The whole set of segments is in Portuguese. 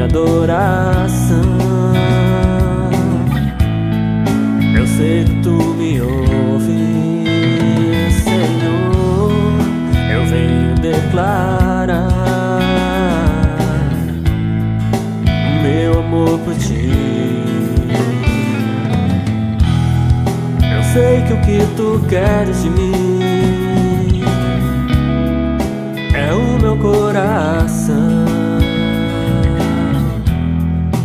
minha adoração. Eu sei que tu me ouves, Senhor. Eu venho declarar meu amor por ti. Eu sei que o que tu queres de mim é o meu coração,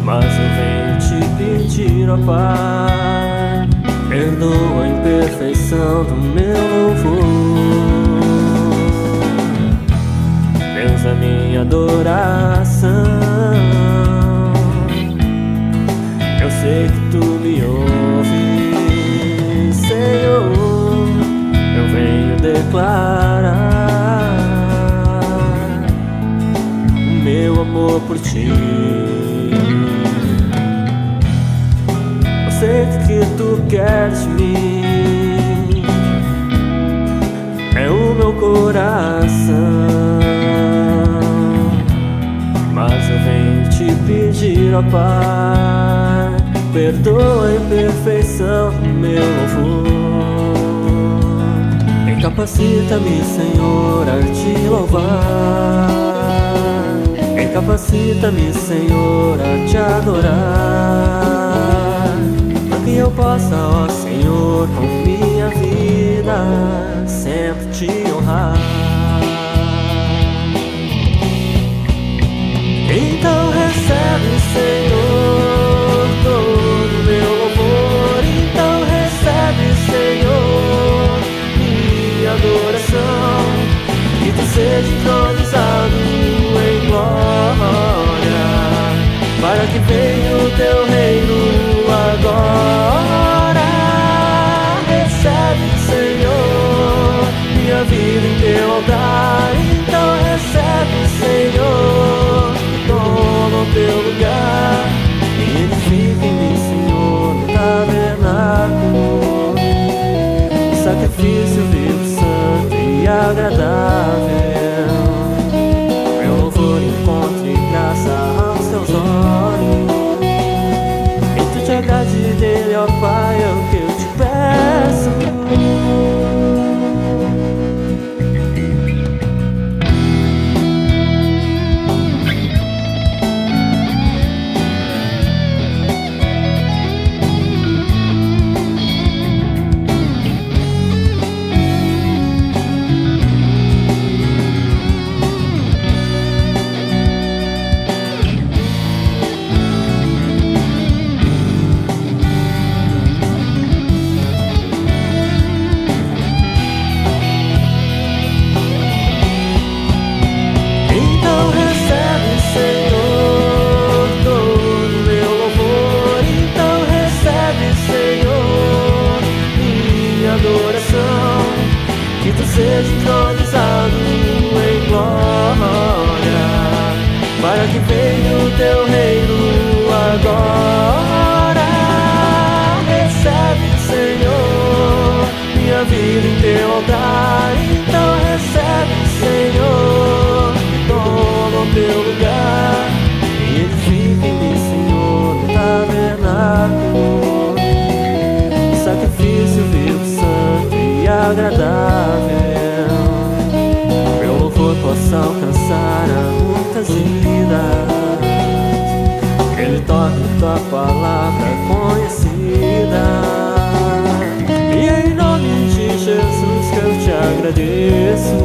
mas eu venho te pedir, ó Pai, perdoa a imperfeição do meu louvor. Deus é minha adoração. Eu sei que tu me ouves, Senhor. Eu venho declarar meu amor por ti. Eu sei que tu queres de mim é o meu coração, mas eu venho te pedir, ó Pai, perdoa a imperfeição do meu louvor. Incapacita-me, Senhor, a te louvar. Incapacita-me, Senhor, a te adorar, para que eu possa, ó Senhor, com minha vida sempre te honrar. Então recebe, Senhor, todo meu louvor. Então recebe, Senhor, minha adoração. Que tu seja entronizado em glória, para que venha o teu reino agora. Recebe, Senhor, minha vida em teu altar. Então recebe, Senhor, toma o teu lugar e edifica em mim, Senhor, no tabernáculo, um sacrifício vivo, santo e agradável. Meu louvor encontre graça aos teus olhos, e tu te agrade dele, ó Pai, é o que eu te peço. Que tu seja entronizado em glória, para que venha o teu reino agora. Recebe, Senhor, minha vida em teu altar. Então recebe, Senhor, toma o teu lugar e edifica em mim, Senhor, no tabernáculo, um sacrifício vivo, santo e agradável. Meu louvor possa alcançar a muitas vidas, que ele torne tua palavra conhecida. E em nome de Jesus que eu te agradeço,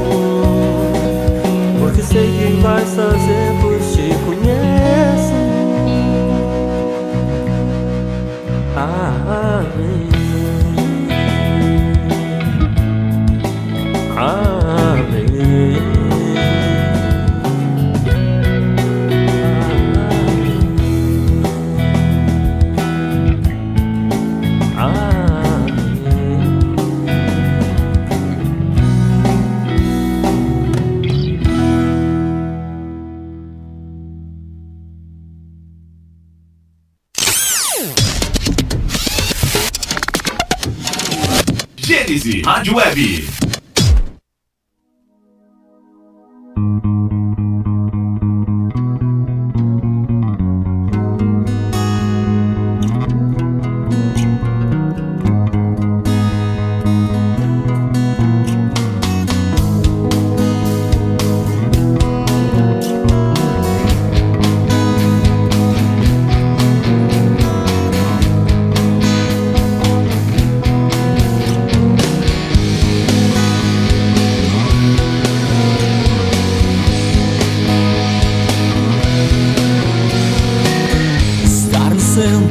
porque sei que vais fazer, pois te conheço. Amém. Gênese Rádio Web.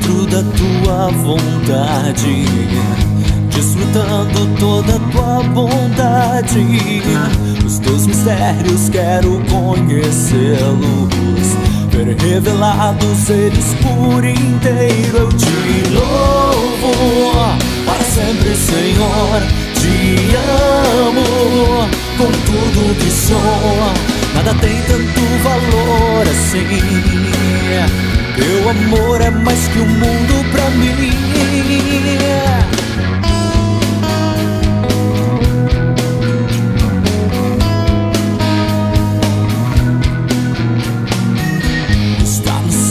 centro da tua vontade, desfrutando toda a tua bondade. Os teus mistérios quero conhecê-los, ver revelados eles por inteiro. Eu te louvo para sempre, Senhor. Te amo com tudo que sou. Nada tem tanto valor assim. Teu amor é mais que o mundo pra mim.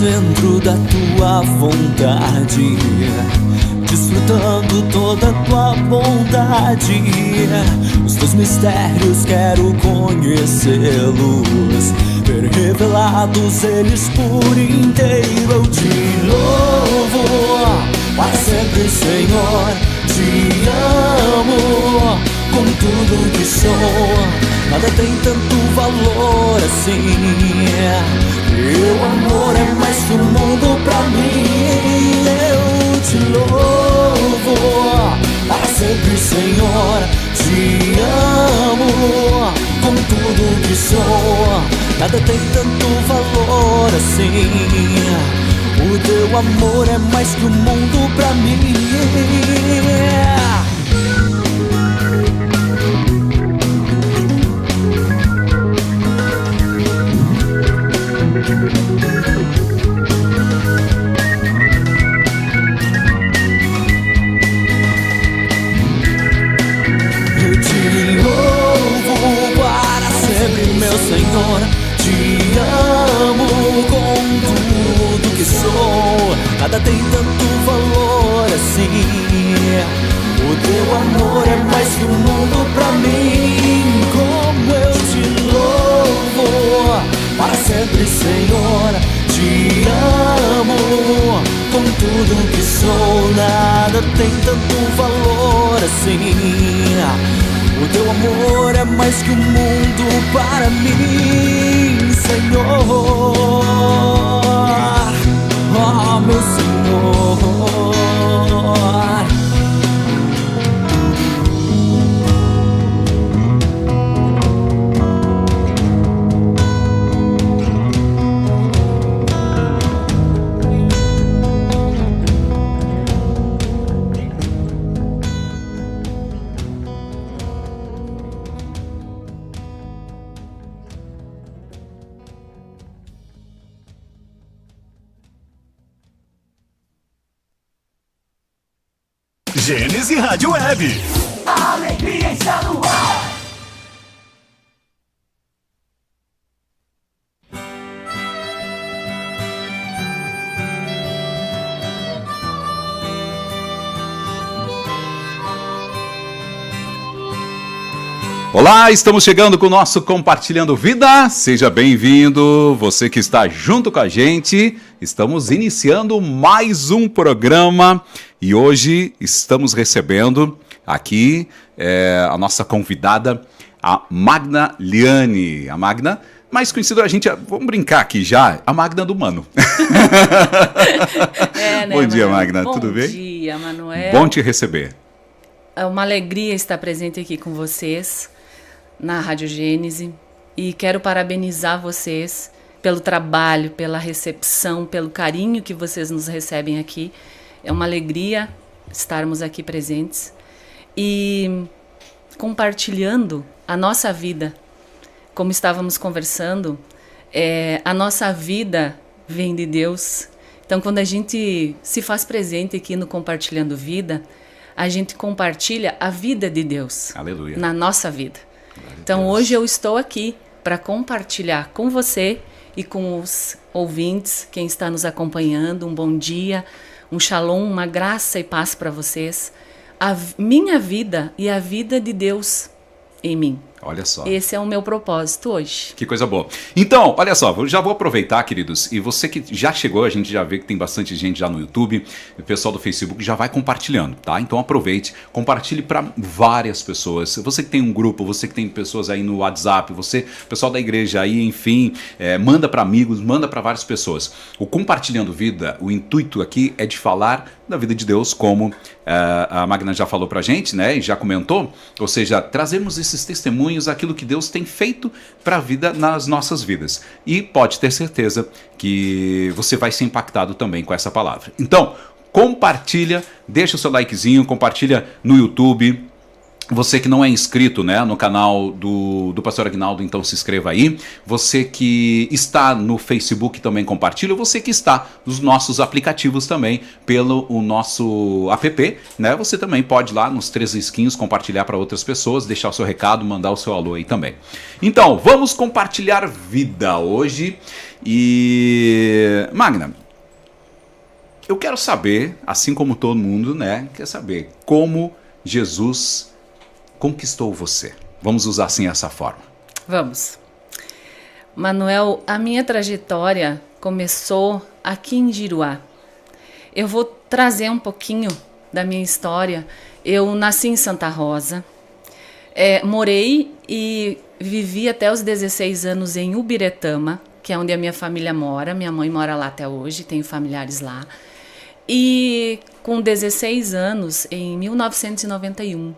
Centro da tua vontade, desfrutando toda a tua bondade. Os teus mistérios quero conhecê-los, ver revelados eles por inteiro. Eu te louvo para sempre, Senhor. Te amo com tudo que sou. Nada tem tanto valor assim. Teu amor é mais que o mundo pra mim. Eu te louvo para sempre, Senhor. Te amo com tudo que sou. Nada tem tanto valor assim. O teu amor é mais que o mundo pra mim. Eu te louvo para sempre, meu Senhor. Te amo com tudo que sou. Nada tem tanto valor assim. O teu amor é mais que o mundo pra mim. Como eu te louvo para sempre, Senhor. Te amo com tudo que sou. Nada tem tanto valor assim. O teu amor é mais que o mundo para mim, Senhor. Oh, meu Senhor. Gênesis Rádio Web. A alegria está no ar. Olá, estamos chegando com o nosso Compartilhando Vida. Seja bem-vindo, você que está junto com a gente. Estamos iniciando mais um programa e hoje estamos recebendo aqui a nossa convidada, a Magna Liane. A Magna, mais conhecida, vamos brincar aqui já, a Magna do Mano. Né, Bom dia, Manuel? Magna, tudo bem? Bom dia, Manuel. Bom te receber. É uma alegria estar presente aqui com vocês na Rádio Gênesis e quero parabenizar vocês pelo trabalho, pela recepção, pelo carinho que vocês nos recebem aqui. É uma alegria estarmos aqui presentes e compartilhando a nossa vida. Como estávamos conversando, a nossa vida vem de Deus. Então, quando a gente se faz presente aqui no Compartilhando Vida, a gente compartilha a vida de Deus. Aleluia. Na nossa vida. Então, hoje eu estou aqui para compartilhar com você e com os ouvintes, quem está nos acompanhando, um bom dia, um shalom, uma graça e paz para vocês, a minha vida e a vida de Deus em mim. Olha só. Esse é o meu propósito hoje. Que coisa boa. Então, olha só, eu já vou aproveitar, queridos, e você que já chegou, a gente já vê que tem bastante gente já no YouTube, o pessoal do Facebook já vai compartilhando, tá? Então aproveite, compartilhe para várias pessoas. Você que tem um grupo, você que tem pessoas aí no WhatsApp, você, pessoal da igreja aí, enfim, manda para amigos, manda para várias pessoas. O Compartilhando Vida, o intuito aqui é de falar da vida de Deus, como a Magna já falou pra gente, né, e já comentou, ou seja, trazermos esses testemunhos, aquilo que Deus tem feito para a vida nas nossas vidas. E pode ter certeza que você vai ser impactado também com essa palavra. Então, compartilha, deixa o seu likezinho, compartilha no YouTube. Você que não é inscrito, né, no canal do Pastor Aguinaldo, então se inscreva aí. Você que está no Facebook também compartilha. Você que está nos nossos aplicativos também, pelo o nosso app, né? Você também pode ir lá nos 3 risquinhos compartilhar para outras pessoas, deixar o seu recado, mandar o seu alô aí também. Então, vamos compartilhar vida hoje. E Magna, eu quero saber, assim como todo mundo, né, quer saber como Jesus conquistou você. Vamos usar assim essa forma. Vamos. Manuel, a minha trajetória começou aqui em Giruá. Eu vou trazer um pouquinho da minha história. Eu nasci em Santa Rosa, morei e vivi até os 16 anos em Ubiretama, que é onde a minha família mora. Minha mãe mora lá até hoje, tenho familiares lá. E com 16 anos, em 1991,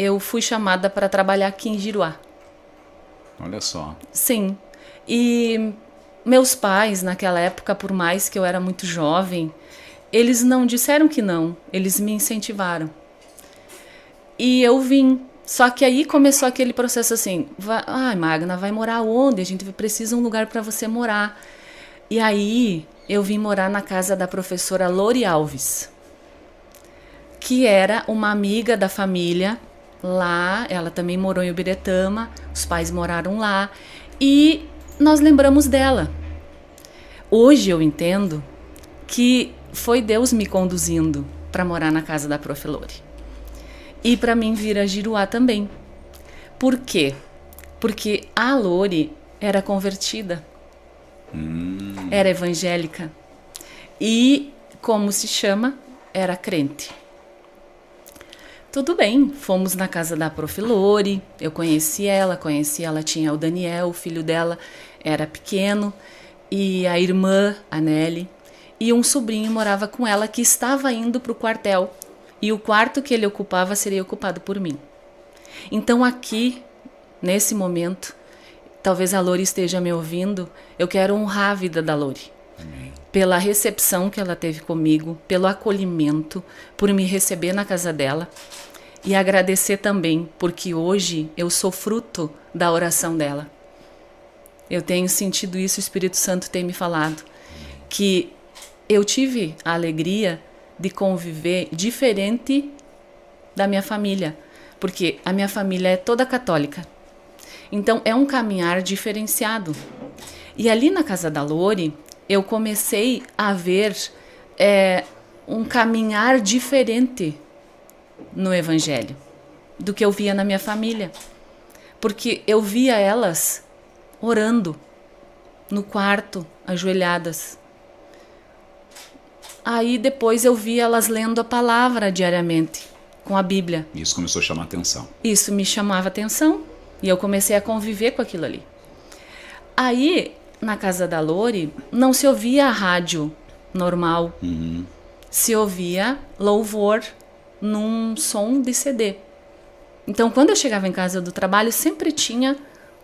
eu fui chamada para trabalhar aqui em Giruá. Olha só. Sim. E meus pais, naquela época, por mais que eu era muito jovem, eles não disseram que não, eles me incentivaram. E eu vim. Só que aí começou aquele processo assim, Magna, vai morar onde? A gente precisa de um lugar para você morar. E aí eu vim morar na casa da professora Lori Alves, que era uma amiga da família. Lá, ela também morou em Ubiretama, os pais moraram lá e nós lembramos dela. Hoje eu entendo que foi Deus me conduzindo para morar na casa da Prof. Lori e para mim vir a Giruá também. Por quê? Porque a Lori era convertida, era evangélica e, como se chama, era crente. Tudo bem, fomos na casa da Prof. Lori, eu conheci ela, tinha o Daniel, o filho dela era pequeno, e a irmã, a Nelly, e um sobrinho morava com ela que estava indo para o quartel, e o quarto que ele ocupava seria ocupado por mim. Então aqui, nesse momento, talvez a Lori esteja me ouvindo, eu quero honrar a vida da Lori. Amém. Pela recepção que ela teve comigo, pelo acolhimento, por me receber na casa dela e agradecer também, porque hoje eu sou fruto da oração dela. Eu tenho sentido isso, o Espírito Santo tem me falado, que eu tive a alegria de conviver diferente da minha família, porque a minha família é toda católica. Então é um caminhar diferenciado. E ali na casa da Lori, eu comecei a ver um caminhar diferente no Evangelho do que eu via na minha família. Porque eu via elas orando no quarto, ajoelhadas. Aí depois eu via elas lendo a palavra diariamente, com a Bíblia. Isso começou a chamar atenção. Isso me chamava atenção e eu comecei a conviver com aquilo ali. Aí, na casa da Lori, não se ouvia a rádio normal. Se ouvia louvor num som de CD. Então, quando eu chegava em casa do trabalho, sempre tinha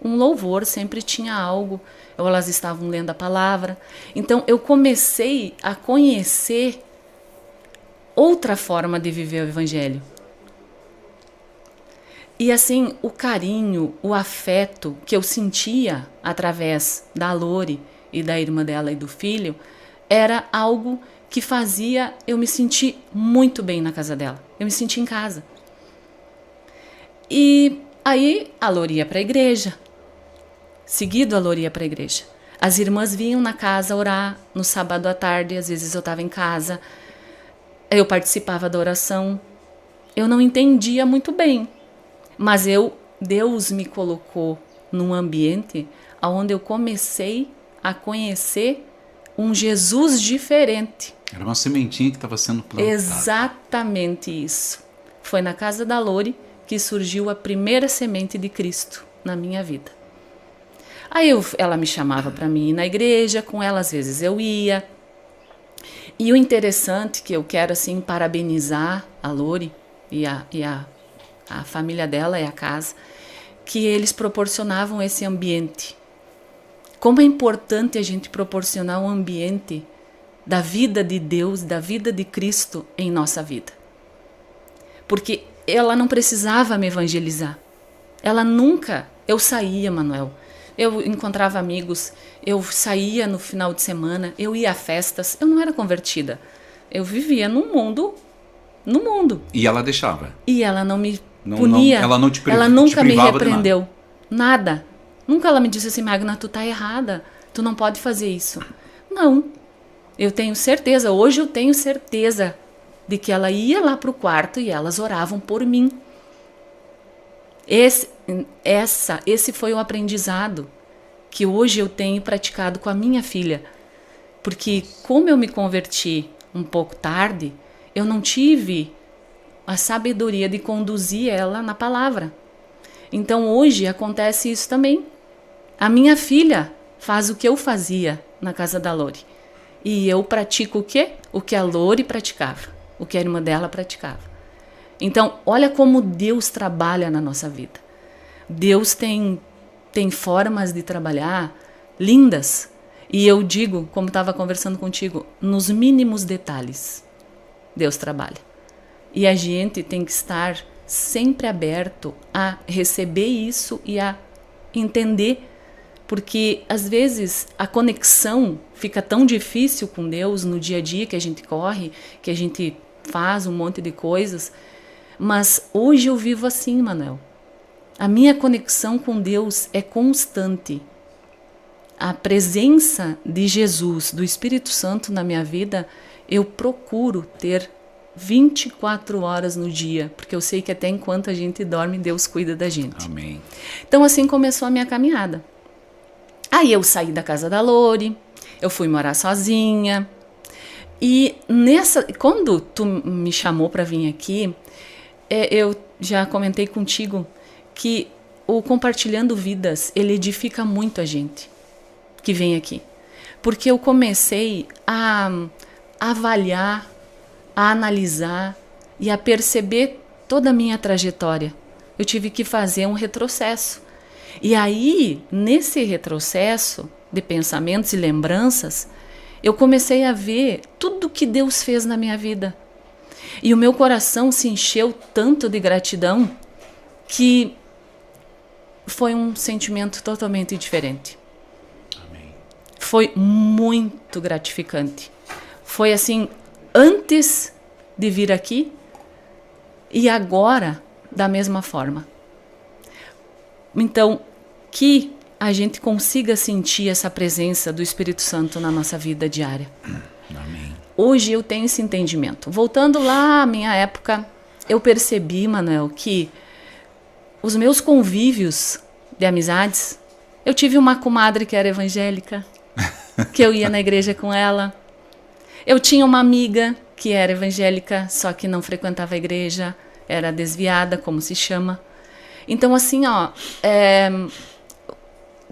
um louvor, sempre tinha algo. Ou elas estavam lendo a palavra. Então, eu comecei a conhecer outra forma de viver o Evangelho. E assim, o carinho, o afeto que eu sentia através da Lori e da irmã dela e do filho, era algo que fazia eu me sentir muito bem na casa dela. Eu me sentia em casa. E aí a Lori ia para a igreja. Seguido a Lori ia para a igreja. As irmãs vinham na casa orar no sábado à tarde, às vezes eu estava em casa. Eu participava da oração. Eu não entendia muito bem, mas eu Deus me colocou num ambiente onde eu comecei a conhecer um Jesus diferente. Era uma sementinha que estava sendo plantada. Exatamente isso. Foi na casa da Lori que surgiu a primeira semente de Cristo na minha vida. Aí ela me chamava para mim ir na igreja, com ela às vezes eu ia. E o interessante que eu quero assim parabenizar a Lori e a família dela e a casa, que eles proporcionavam esse ambiente. Como é importante a gente proporcionar um ambiente da vida de Deus, da vida de Cristo em nossa vida. Porque ela não precisava me evangelizar. Ela nunca... Eu saía, Manuel. Eu encontrava amigos. Eu saía no final de semana. Eu ia a festas. Eu não era convertida. Eu vivia no mundo. E ela deixava? E ela não me punia. Ela não ela nunca te me privava repreendeu. Nada. Nunca ela me disse assim, Magna, tu tá errada. Tu não pode fazer isso. Não. Eu tenho certeza, hoje eu tenho certeza de que ela ia lá pro quarto e elas oravam por mim. Esse foi o aprendizado que hoje eu tenho praticado com a minha filha. Porque como eu me converti um pouco tarde, eu não tive a sabedoria de conduzir ela na palavra. Então hoje acontece isso também. A minha filha faz o que eu fazia na casa da Lori. E eu pratico o quê? O que a Lori praticava. O que a irmã dela praticava. Então, olha como Deus trabalha na nossa vida. Deus tem formas de trabalhar lindas. E eu digo, como estava conversando contigo, nos mínimos detalhes, Deus trabalha. E a gente tem que estar sempre aberto a receber isso e a entender. Porque, às vezes, a conexão fica tão difícil com Deus no dia a dia que a gente corre, que a gente faz um monte de coisas. Mas hoje eu vivo assim, Manuel. A minha conexão com Deus é constante. A presença de Jesus, do Espírito Santo na minha vida, eu procuro ter 24 horas no dia, porque eu sei que até enquanto a gente dorme, Deus cuida da gente. Amém. Então assim começou a minha caminhada. Aí eu saí da casa da Lori, eu fui morar sozinha. E quando tu me chamou para vir aqui, eu já comentei contigo que o Compartilhando Vidas, ele edifica muito a gente que vem aqui. Porque eu comecei a avaliar, a analisar e a perceber toda a minha trajetória. Eu tive que fazer um retrocesso. E aí, nesse retrocesso de pensamentos e lembranças, eu comecei a ver tudo que Deus fez na minha vida. E o meu coração se encheu tanto de gratidão que foi um sentimento totalmente diferente. Amém. Foi muito gratificante. Foi assim, antes de vir aqui e agora da mesma forma. Então, que a gente consiga sentir essa presença do Espírito Santo na nossa vida diária. Amém. Hoje eu tenho esse entendimento. Voltando lá à minha época, eu percebi, Manuel, que os meus convívios de amizades, eu tive uma comadre que era evangélica, que eu ia na igreja com ela. Eu tinha uma amiga que era evangélica, só que não frequentava a igreja, era desviada, como se chama. Então, assim,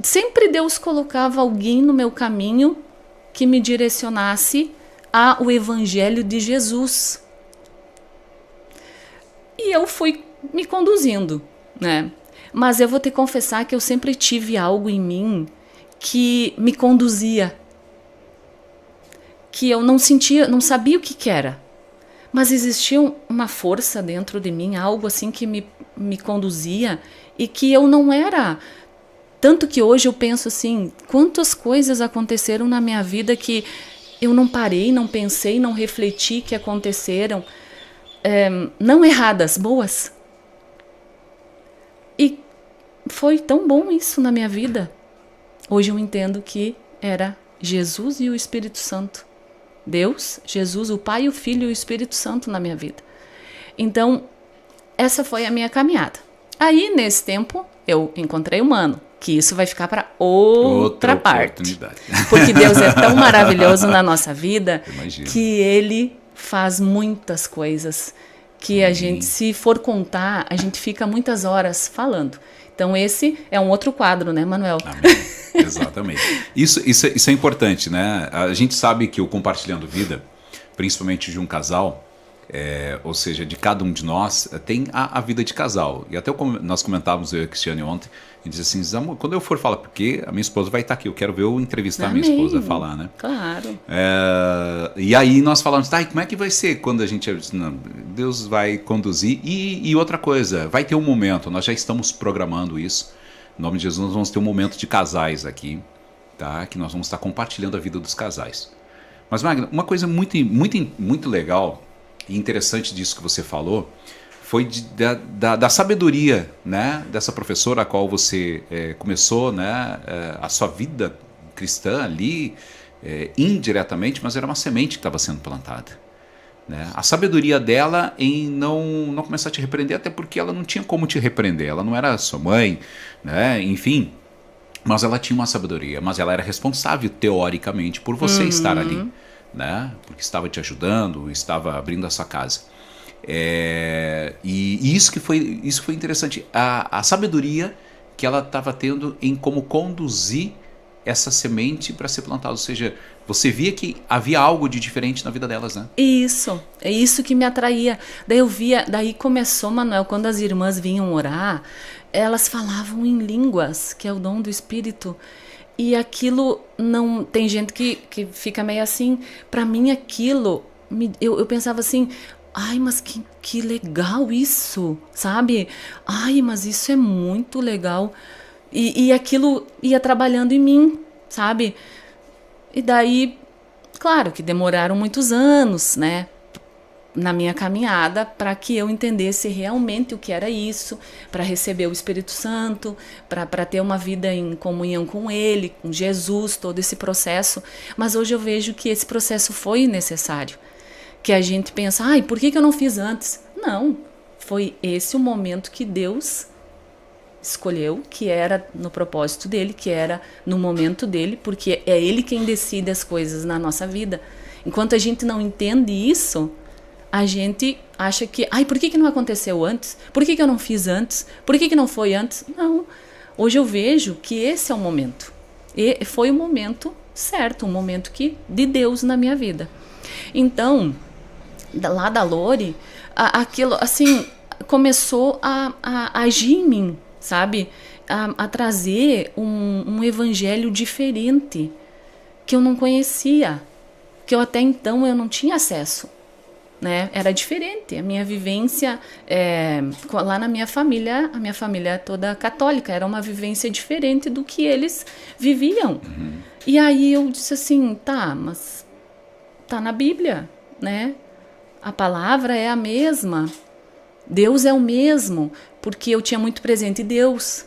sempre Deus colocava alguém no meu caminho que me direcionasse ao Evangelho de Jesus. E eu fui me conduzindo, né? Mas eu vou te confessar que eu sempre tive algo em mim que me conduzia, que eu não sentia, não sabia o que era. Mas existia uma força dentro de mim, algo assim que me conduzia e que eu não era. Tanto que hoje eu penso assim, quantas coisas aconteceram na minha vida que eu não parei, não pensei, não refleti que aconteceram, não erradas, boas. E foi tão bom isso na minha vida. Hoje eu entendo que era Jesus e o Espírito Santo. Deus, Jesus, o Pai, o Filho e o Espírito Santo na minha vida. Então, essa foi a minha caminhada. Aí, nesse tempo, eu encontrei o Mano, que isso vai ficar para outra parte. Porque Deus é tão maravilhoso na nossa vida que Ele faz muitas coisas que a gente, se for contar, a gente fica muitas horas falando. Então, esse é um outro quadro, né, Manuel? Amém. Exatamente. Isso é importante, né? A gente sabe que o Compartilhando Vida, principalmente de um casal, ou seja, de cada um de nós, tem a vida de casal. E até nós comentávamos, eu e a Cristiane ontem, e disse assim, amor, quando eu for falar, porque a minha esposa vai estar aqui, eu quero ver eu entrevistar a minha esposa, falar, né? Claro. E aí nós falamos, tá, e como é que vai ser quando a gente... Não, Deus vai conduzir. E outra coisa, vai ter um momento, nós já estamos programando isso, em nome de Jesus, nós vamos ter um momento de casais aqui, tá? Que nós vamos estar compartilhando a vida dos casais. Mas, Magna, uma coisa muito legal e interessante disso que você falou foi da sabedoria, né, dessa professora a qual você começou, né, a sua vida cristã ali, indiretamente, mas era uma semente que estava sendo plantada. Né? A sabedoria dela em não começar a te repreender, até porque ela não tinha como te repreender, ela não era sua mãe, né, enfim, mas ela tinha uma sabedoria, mas ela era responsável teoricamente por você estar ali. Né? Porque estava te ajudando, estava abrindo a sua casa. E isso foi interessante. A sabedoria que ela estava tendo em como conduzir essa semente para ser plantada. Ou seja, você via que havia algo de diferente na vida delas, né? Isso, é isso que me atraía. Daí começou, Manuel, quando as irmãs vinham orar, elas falavam em línguas, que é o dom do Espírito. E aquilo não... Tem gente que fica meio assim. Para mim, aquilo... Eu pensava assim... Ai, mas que legal isso, sabe? Ai, mas isso é muito legal. E aquilo ia trabalhando em mim, sabe? E daí... Claro que demoraram muitos anos, né? Na minha caminhada, para que eu entendesse realmente o que era isso, para receber o Espírito Santo, para ter uma vida em comunhão com Ele, com Jesus, todo esse processo. Mas hoje eu vejo que esse processo foi necessário. Que a gente pensa, ai, por que eu não fiz antes? Não, foi esse o momento que Deus escolheu, que era no propósito dele, que era no momento dele, porque é Ele quem decide as coisas na nossa vida. Enquanto a gente não entende isso, a gente acha que, ai, por que não aconteceu antes? Por que eu não fiz antes? Por que não foi antes? Não. Hoje eu vejo que esse é o momento. E foi o momento certo, um momento de Deus na minha vida. Então, lá da Lore, aquilo, assim, começou a agir em mim, sabe? A trazer um evangelho diferente, que eu não conhecia, que eu até então eu não tinha acesso. Né? Era diferente, a minha vivência lá na minha família, a minha família é toda católica, era uma vivência diferente do que eles viviam. E aí eu disse assim, tá, mas tá na Bíblia, né? A palavra é a mesma, Deus é o mesmo, porque eu tinha muito presente Deus.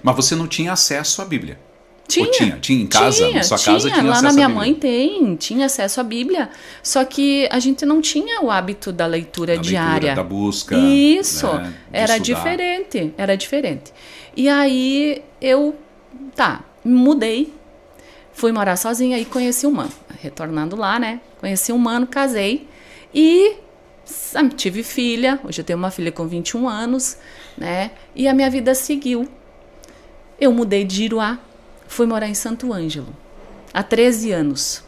Mas você não tinha acesso à Bíblia? Tinha em casa? Na sua casa tinha lá acesso na minha à Bíblia. mãe tinha acesso à Bíblia, só que a gente não tinha o hábito da leitura diária. Da busca. Isso, né, era diferente. E aí eu, me mudei, fui morar sozinha e conheci um mano. Retornando lá, né, conheci um mano, casei e tive filha, hoje eu tenho uma filha com 21 anos, né, e a minha vida seguiu. Eu mudei de Iruá, fui morar em Santo Ângelo, há 13 anos.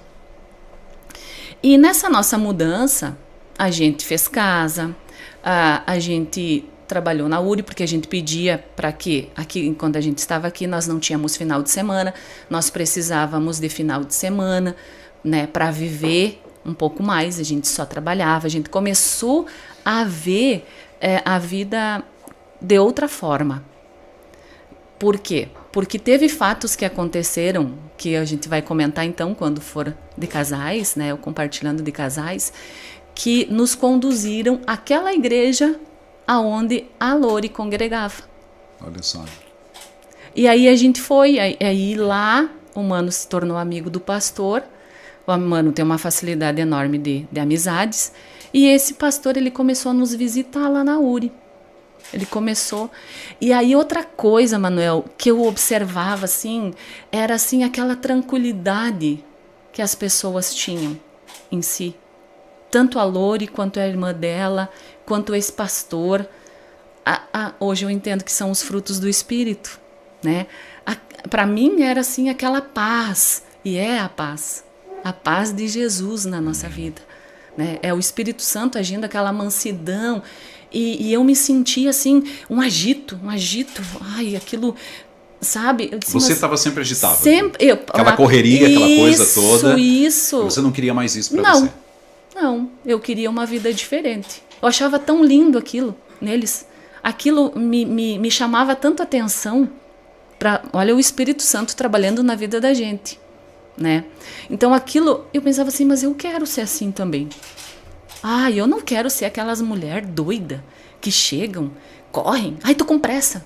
E nessa nossa mudança, a gente fez casa, a gente trabalhou na URI, porque a gente pedia para que, aqui, quando a gente estava aqui, nós não tínhamos final de semana, nós precisávamos de final de semana, né, para viver um pouco mais, a gente só trabalhava, a gente começou a ver a vida de outra forma. Por quê? Porque teve fatos que aconteceram, que a gente vai comentar então quando for de casais, né, o compartilhando de casais, que nos conduziram àquela igreja aonde a Lore congregava. Olha só. E aí a gente foi, aí lá o Mano se tornou amigo do pastor, o Mano tem uma facilidade enorme de amizades, e esse pastor ele começou a nos visitar lá na URI. Ele começou. E aí outra coisa, Manuel, que eu observava assim, era assim aquela tranquilidade que as pessoas tinham em si. Tanto a Lori, quanto a irmã dela, quanto esse pastor. Hoje eu entendo que são os frutos do Espírito, né? Para mim era assim aquela paz, e é a paz de Jesus na nossa vida, né? É o Espírito Santo agindo, aquela mansidão, e eu me sentia assim, um agito, ai, aquilo, sabe? Eu disse, você estava sempre agitada. Sempre, aquela correria, aquela coisa toda. Isso. Você não queria mais isso para você? Não, eu queria uma vida diferente. Eu achava tão lindo aquilo neles. Aquilo me chamava tanto atenção. Olha o Espírito Santo trabalhando na vida da gente, né? Então aquilo, eu pensava assim, mas eu quero ser assim também. Eu não quero ser aquelas mulheres doidas que chegam, correm, tô com pressa.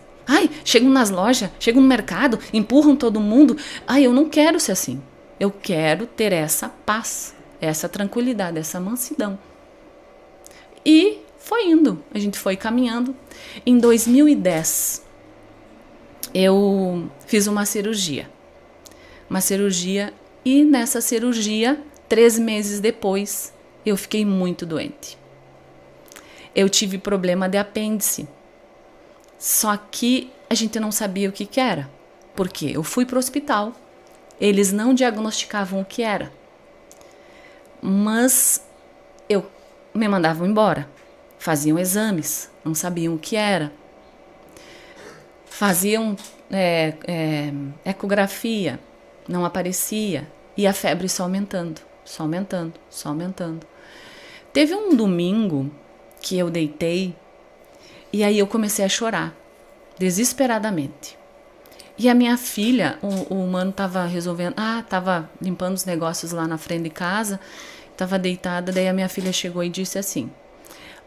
Chegam nas lojas, chegam no mercado, empurram todo mundo. Eu não quero ser assim. Eu quero ter essa paz, essa tranquilidade, essa mansidão. E foi indo, a gente foi caminhando. Em 2010, eu fiz uma cirurgia, e nessa cirurgia, 3 meses depois, eu fiquei muito doente. Eu tive problema de apêndice, só que a gente não sabia o que era, porque eu fui para o hospital, eles não diagnosticavam o que era, mas me mandavam embora, faziam exames, não sabiam o que era. Faziam ecografia, não aparecia, e a febre só aumentando. Teve um domingo que eu deitei, e aí eu comecei a chorar, desesperadamente. E a minha filha, o mano estava resolvendo, estava limpando os negócios lá na frente de casa, estava deitada, daí a minha filha chegou e disse assim,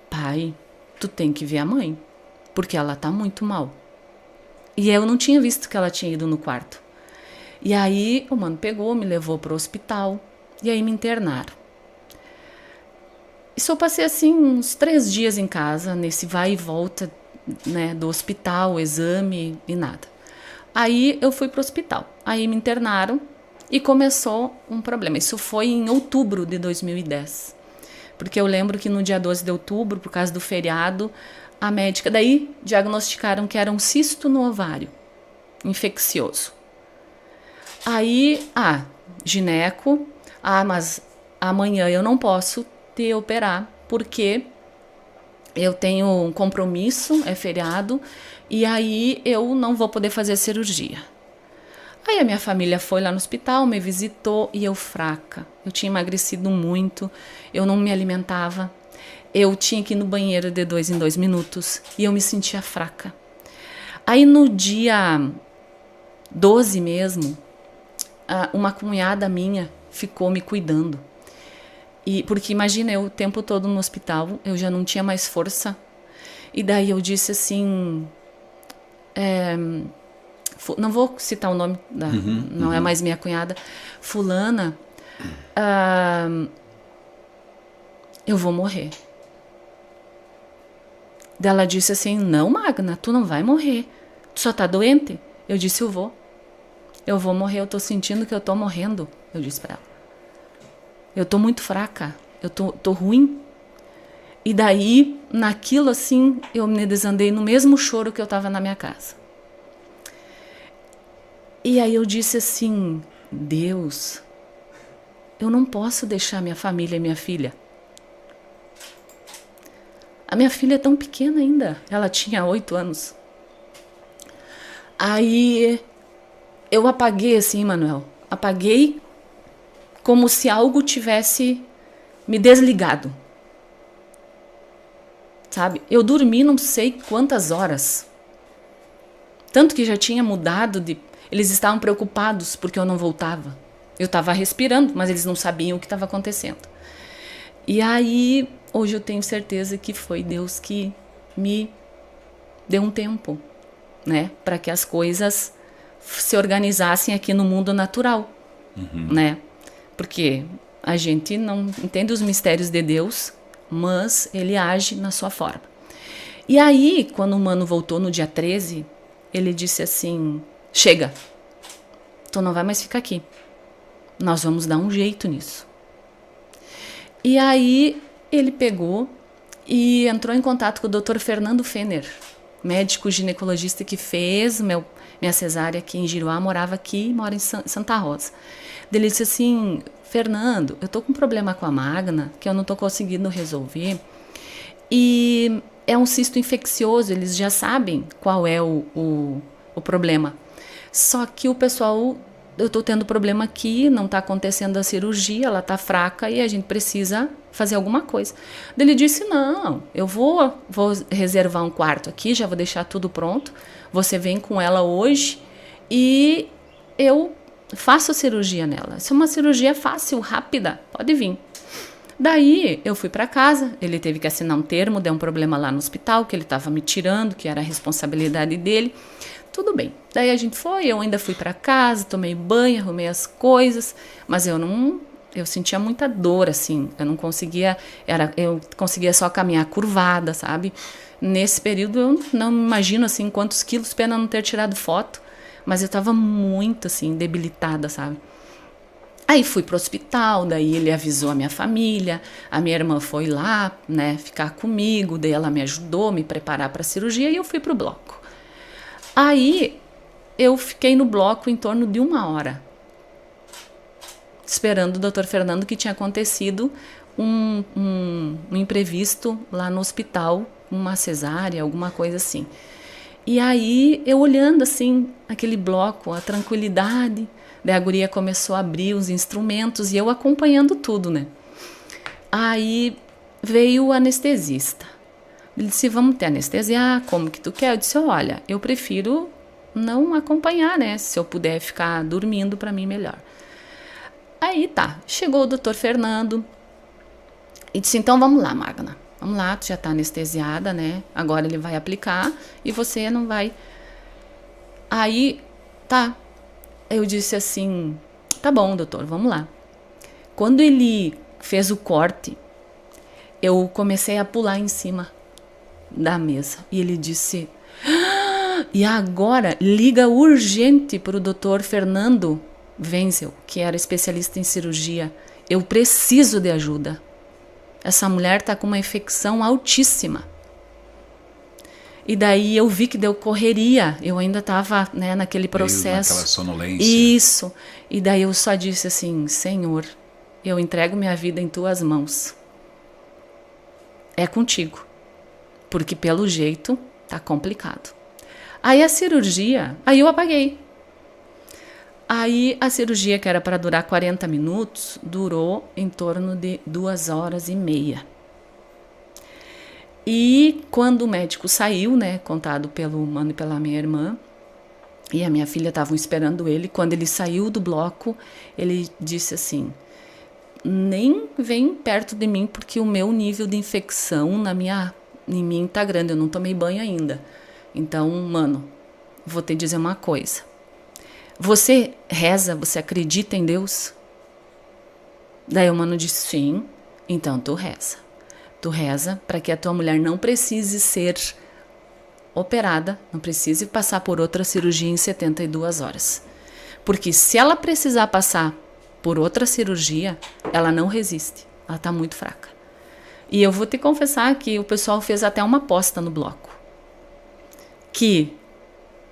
pai, tu tem que ver a mãe, porque ela tá muito mal. E eu não tinha visto que ela tinha ido no quarto. E aí o mano pegou, me levou pro hospital, e aí me internaram. E só passei assim uns 3 dias em casa, nesse vai e volta, né, do hospital, exame e nada. Aí eu fui pro hospital, aí me internaram e começou um problema. Isso foi em outubro de 2010. Porque eu lembro que no dia 12 de outubro, por causa do feriado, a médica, daí diagnosticaram que era um cisto no ovário, infeccioso. Aí, gineco, mas amanhã eu não posso te operar, porque eu tenho um compromisso, é feriado, e aí eu não vou poder fazer cirurgia. Aí a minha família foi lá no hospital, me visitou, e eu fraca. Eu tinha emagrecido muito, eu não me alimentava. Eu tinha que ir no banheiro de 2 em 2 minutos e eu me sentia fraca. Aí no dia 12 mesmo, uma cunhada minha ficou me cuidando. Porque imagina, eu o tempo todo no hospital, eu já não tinha mais força. E daí eu disse assim, não vou citar o nome, não é mais minha cunhada, fulana, eu vou morrer. Daí ela disse assim, não, Magna, tu não vai morrer, tu só tá doente. Eu disse, eu vou morrer, eu tô sentindo que eu tô morrendo. Eu disse pra ela, eu tô muito fraca, eu tô ruim. E daí, naquilo assim, eu me desandei no mesmo choro que eu tava na minha casa. E aí eu disse assim, Deus, eu não posso deixar minha família e minha filha. A minha filha é tão pequena ainda, ela tinha 8 anos. Aí eu apaguei assim, Manuel, apaguei como se algo tivesse me desligado. Sabe? Eu dormi não sei quantas horas. Tanto que já tinha mudado eles estavam preocupados porque eu não voltava. Eu estava respirando, mas eles não sabiam o que estava acontecendo. E aí, hoje eu tenho certeza que foi Deus que me deu um tempo, né? Para que as coisas se organizassem aqui no mundo natural, né? Porque a gente não entende os mistérios de Deus, mas Ele age na sua forma. E aí, quando o mano voltou no dia 13, ele disse assim, chega, tu não vai mais ficar aqui. Nós vamos dar um jeito nisso. E aí, ele pegou e entrou em contato com o Dr. Fernando Fenner, médico ginecologista que fez minha cesárea aqui em Giruá, morava aqui, mora em Santa Rosa. Ele disse assim, Fernando, eu tô com um problema com a Magna, que eu não tô conseguindo resolver, e é um cisto infeccioso, eles já sabem qual é o problema. Só que o pessoal, eu tô tendo problema aqui, não tá acontecendo a cirurgia, ela tá fraca e a gente precisa fazer alguma coisa. Ele disse, não, eu vou reservar um quarto aqui, já vou deixar tudo pronto, você vem com ela hoje e eu faço a cirurgia nela. Isso é uma cirurgia fácil, rápida, pode vir. Daí eu fui para casa, ele teve que assinar um termo, deu um problema lá no hospital, que ele estava me tirando, que era a responsabilidade dele. Tudo bem. Daí a gente foi, eu ainda fui para casa, tomei banho, arrumei as coisas, mas eu sentia muita dor, assim, eu não conseguia, eu conseguia só caminhar curvada, sabe? Nesse período eu não imagino, assim, quantos quilos, pena não ter tirado foto, mas eu tava muito, assim, debilitada, sabe? Aí fui pro hospital, daí ele avisou a minha família, a minha irmã foi lá, né, ficar comigo, daí ela me ajudou a me preparar para a cirurgia e eu fui pro bloco. Aí eu fiquei no bloco em torno de 1 hora, esperando o Dr. Fernando, que tinha acontecido um imprevisto lá no hospital, uma cesárea, alguma coisa assim. E aí eu olhando assim, aquele bloco, a tranquilidade, daí a guria começou a abrir os instrumentos e eu acompanhando tudo, né? Aí veio o anestesista. Ele disse, vamos te anestesiar, como que tu quer? Eu disse, olha, eu prefiro não acompanhar, né? Se eu puder ficar dormindo, para mim melhor. Aí tá, chegou o Dr. Fernando e disse, então vamos lá, Magna. Vamos lá, tu já tá anestesiada, né? Agora ele vai aplicar e você não vai. Aí, tá. Eu disse assim, tá bom, doutor, vamos lá. Quando ele fez o corte, eu comecei a pular em cima da mesa. E ele disse, e agora liga urgente para o doutor Fernando Wenzel, que era especialista em cirurgia. Eu preciso de ajuda. Essa mulher está com uma infecção altíssima. E daí eu vi que deu correria. Eu ainda estava, né, naquele processo. Naquela sonolência. Isso. E daí eu só disse assim, Senhor, eu entrego minha vida em tuas mãos. É contigo. Porque pelo jeito tá complicado. Aí a cirurgia, aí eu apaguei. Aí a cirurgia, que era para durar 40 minutos, durou em torno de 2h30. E quando o médico saiu, né, contado pelo mano e pela minha irmã, e a minha filha estavam esperando ele, quando ele saiu do bloco, ele disse assim, nem vem perto de mim, porque o meu nível de infecção em mim tá grande, eu não tomei banho ainda. Então, mano, vou te dizer uma coisa. Você reza, você acredita em Deus? Daí o mano disse, sim, então tu reza. Tu reza para que a tua mulher não precise ser operada, não precise passar por outra cirurgia em 72 horas. Porque se ela precisar passar por outra cirurgia, ela não resiste, ela tá muito fraca. E eu vou te confessar que o pessoal fez até uma aposta no bloco. Que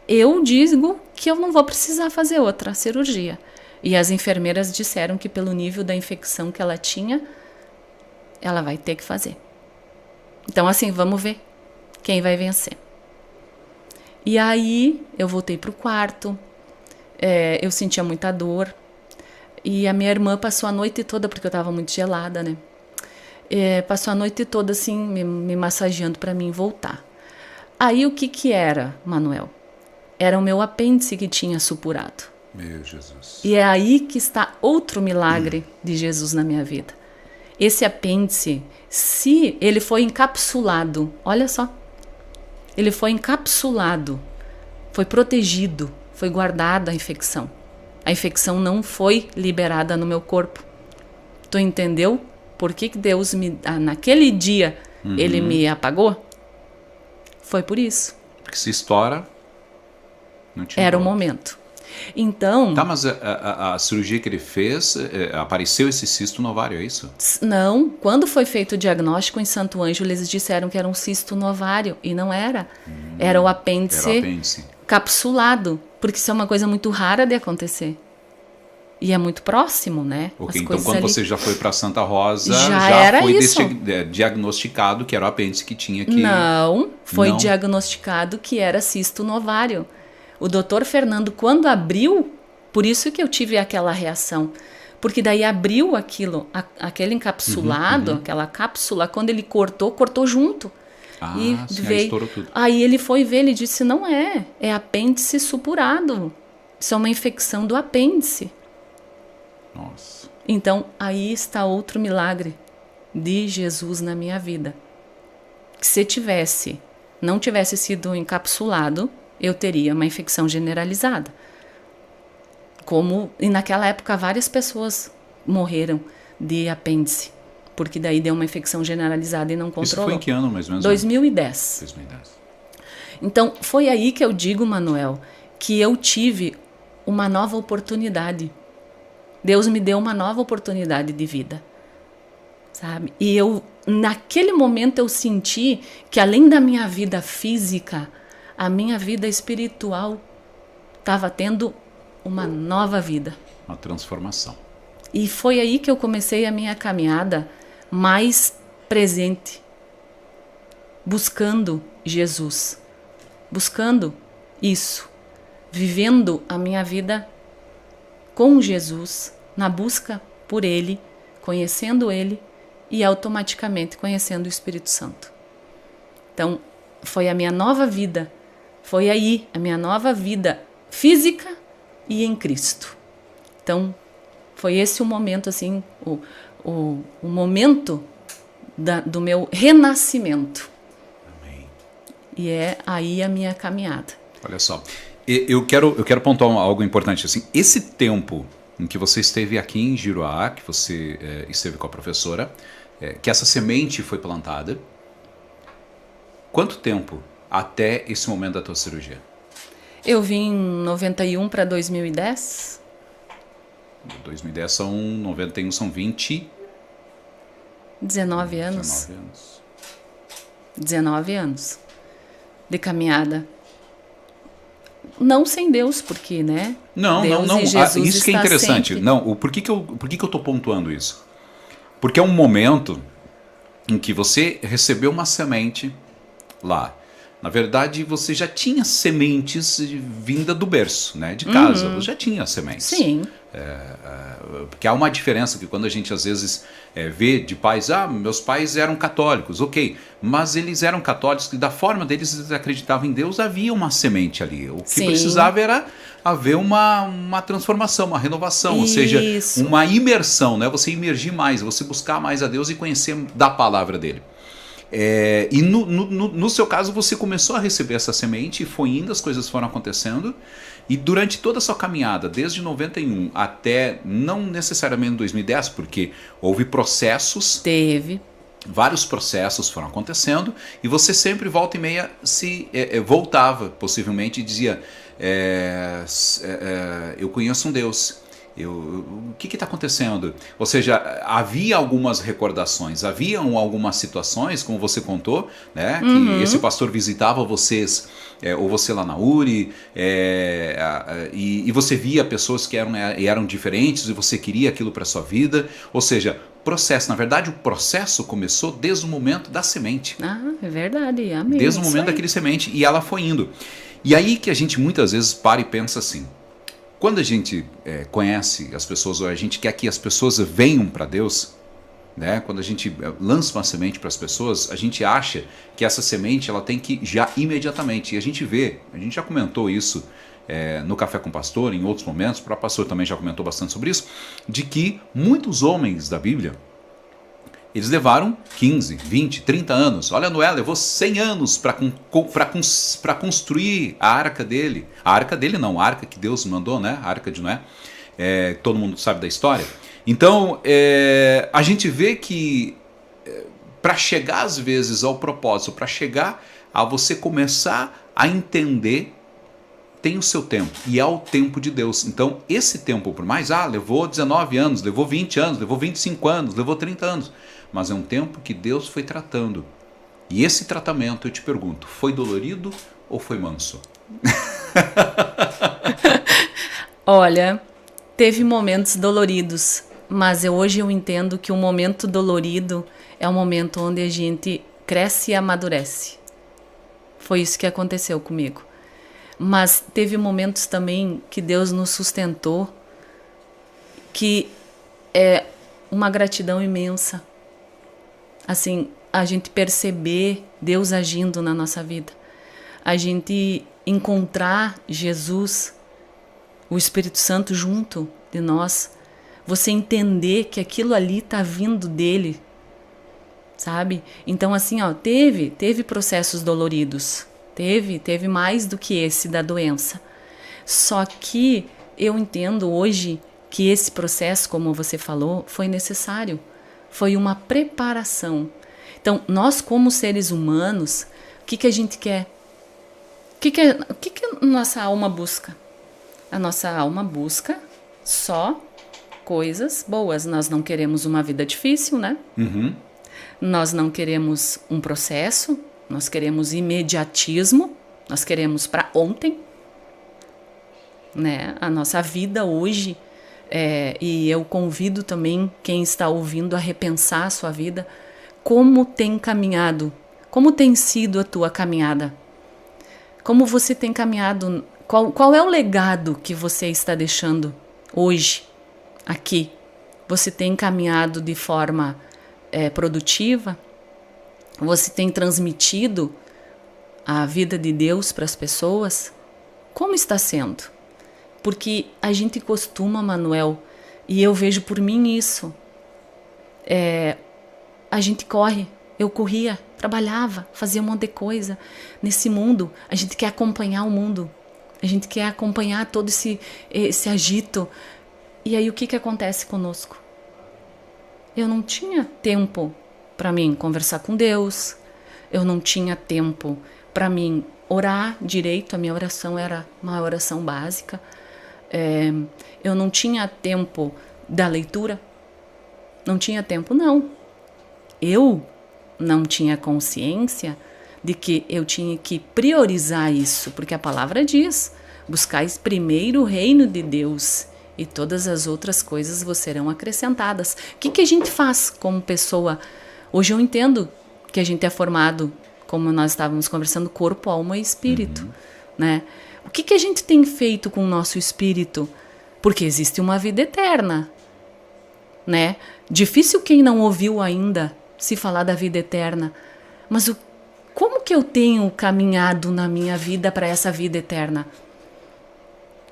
eu digo que eu não vou precisar fazer outra cirurgia. E as enfermeiras disseram que pelo nível da infecção que ela tinha, ela vai ter que fazer. Então assim, vamos ver quem vai vencer. E aí eu voltei pro quarto, eu sentia muita dor. E a minha irmã passou a noite toda, porque eu estava muito gelada, né? Passou a noite toda assim, me massageando para mim voltar. Aí o que era, Manuel? Era o meu apêndice que tinha supurado. Meu Jesus. E é aí que está outro milagre de Jesus na minha vida. Esse apêndice, se ele foi encapsulado, olha só, ele foi encapsulado, foi protegido, foi guardada a infecção. A infecção não foi liberada no meu corpo. Tu entendeu por que Deus naquele dia, ele me apagou? Foi por isso. Porque se estoura, não tinha Era o volta. momento. Então, Tá, mas a cirurgia que ele fez, apareceu esse cisto no ovário, é isso? não, quando foi feito o diagnóstico em Santo Ângelo, eles disseram que era um cisto no ovário, e não era. Era o apêndice, Era o apêndice. capsulado, porque isso é uma coisa muito rara de acontecer. E é muito próximo, né? Ok, As então coisas quando ali. você já foi para Santa Rosa, Já era foi isso. diagnosticado que era o apêndice que tinha que... Não, foi Não. diagnosticado que era cisto no ovário. O doutor Fernando, quando abriu, por isso que eu tive aquela reação. Porque daí abriu aquilo, aquele encapsulado, aquela cápsula, quando ele cortou sim, junto. aí estourou tudo. Aí ele foi ver, ele disse, não é apêndice supurado. Isso é uma infecção do apêndice. Nossa. Então, aí está outro milagre de Jesus na minha vida. Que se não tivesse sido encapsulado, eu teria uma infecção generalizada. E naquela época várias pessoas morreram de apêndice, porque daí deu uma infecção generalizada e não controlou. Isso foi em que ano, mais ou menos? 2010. 2010. Então, foi aí que eu digo, Manuel, que eu tive uma nova oportunidade. Deus me deu uma nova oportunidade de vida, sabe? E naquele momento eu senti que além da minha vida física, a minha vida espiritual estava tendo uma nova vida. Uma transformação. E foi aí que eu comecei a minha caminhada mais presente, buscando Jesus, buscando isso, vivendo a minha vida com Jesus, na busca por Ele, conhecendo Ele e automaticamente conhecendo o Espírito Santo. Então, foi a minha nova vida, foi aí a minha nova vida física e em Cristo. Então, foi esse o momento, assim, o momento do meu renascimento. Amém. E é aí a minha caminhada. Olha só, eu quero pontuar algo importante. Assim, esse tempo em que você esteve aqui em Giruá, que você esteve com a professora, que essa semente foi plantada, quanto tempo até esse momento da tua cirurgia? Eu vim em 91 para 2010. 2010 são 91, são 20... 19 anos. 19 anos. 19 anos de caminhada. Não sem Deus, porque, né? Não, Deus não. e Jesus Isso que é está interessante. sempre. Não, por que eu tô pontuando isso? Porque é um momento em que você recebeu uma semente lá. Na verdade, você já tinha sementes vinda do berço, né? De casa. Você já tinha sementes. Sim. Porque há uma diferença que quando a gente às vezes vê de pais, meus pais eram católicos, ok, mas eles eram católicos e da forma deles eles acreditavam em Deus, havia uma semente ali. O que Sim. precisava era haver uma transformação, uma renovação, ou seja, Isso. uma imersão, né? Você imergir mais, você buscar mais a Deus e conhecer da palavra dele. E no seu caso você começou a receber essa semente e foi indo, as coisas foram acontecendo e durante toda a sua caminhada, desde 91 até não necessariamente 2010, porque houve processos, Teve. vários processos foram acontecendo e você sempre volta e meia se voltava possivelmente e dizia eu conheço um Deus. O que está acontecendo? Ou seja, havia algumas recordações, haviam algumas situações, como você contou, né, que esse pastor visitava vocês, ou você lá na URI, e você via pessoas que eram diferentes e você queria aquilo para sua vida. Ou seja, processo. Na verdade, o processo começou desde o momento da semente. É verdade. Amém. Desde o Isso momento aí. daquele semente, e ela foi indo. E aí que a gente muitas vezes para e pensa assim, quando a gente conhece as pessoas, ou a gente quer que as pessoas venham para Deus, né? Quando a gente lança uma semente para as pessoas, a gente acha que essa semente ela tem que já imediatamente. E a gente já comentou isso no Café com o Pastor, em outros momentos, o próprio pastor também já comentou bastante sobre isso, de que muitos homens da Bíblia, eles levaram 15, 20, 30 anos. Olha, Noé levou 100 anos para construir a arca dele. A arca dele não, a arca que Deus mandou, né? A arca de Noé. Todo mundo sabe da história. Então, a gente vê que para chegar às vezes ao propósito, para chegar a você começar a entender, tem o seu tempo, e é o tempo de Deus. Então, esse tempo, por mais, levou 19 anos, levou 20 anos, levou 25 anos, levou 30 anos, mas é um tempo que Deus foi tratando. E esse tratamento, eu te pergunto, foi dolorido ou foi manso? Olha, teve momentos doloridos, mas hoje eu entendo que o momento dolorido é o momento onde a gente cresce e amadurece. Foi isso que aconteceu comigo. Mas teve momentos também que Deus nos sustentou, que é uma gratidão imensa. Assim, a gente perceber Deus agindo na nossa vida. A gente encontrar Jesus, o Espírito Santo junto de nós. Você entender que aquilo ali está vindo dele, sabe? Então, assim, teve processos doloridos. Teve mais do que esse da doença. Só que eu entendo hoje que esse processo, como você falou, foi necessário. Foi uma preparação. Então, nós como seres humanos, o que a gente quer? O que a nossa alma busca? A nossa alma busca só coisas boas. Nós não queremos uma vida difícil, né? Uhum. Nós não queremos um processo. Nós queremos imediatismo, nós queremos para ontem, né? A nossa vida hoje, e eu convido também quem está ouvindo a repensar a sua vida, como tem caminhado, como tem sido a tua caminhada, como você tem caminhado, qual é o legado que você está deixando hoje, aqui? Você tem caminhado de forma produtiva? Você tem transmitido a vida de Deus para as pessoas? Como está sendo? Porque a gente costuma, Manuel, e eu vejo por mim isso, a gente corre, eu corria, trabalhava, fazia um monte de coisa. Nesse mundo, a gente quer acompanhar o mundo, a gente quer acompanhar todo esse agito. E aí o que acontece conosco? Eu não tinha tempo para mim conversar com Deus, eu não tinha tempo para mim orar direito, a minha oração era uma oração básica, eu não tinha tempo da leitura, não tinha tempo, não. Eu não tinha consciência de que eu tinha que priorizar isso, porque a palavra diz, buscais primeiro o reino de Deus e todas as outras coisas vos serão acrescentadas. O que a gente faz como pessoa? Hoje eu entendo que a gente é formado, como nós estávamos conversando, corpo, alma e espírito, né? O que a gente tem feito com o nosso espírito? Porque existe uma vida eterna, né? Difícil quem não ouviu ainda se falar da vida eterna. Mas como que eu tenho caminhado na minha vida para essa vida eterna?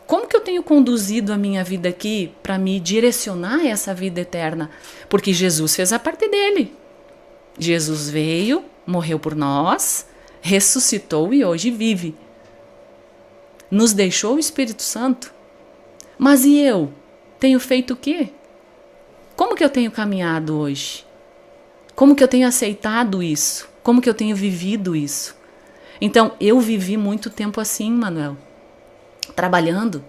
Como que eu tenho conduzido a minha vida aqui para me direcionar a essa vida eterna? Porque Jesus fez a parte dele. Jesus veio, morreu por nós, ressuscitou e hoje vive. Nos deixou o Espírito Santo. Mas e eu? Tenho feito o quê? Como que eu tenho caminhado hoje? Como que eu tenho aceitado isso? Como que eu tenho vivido isso? Então, eu vivi muito tempo assim, Manuel. Trabalhando,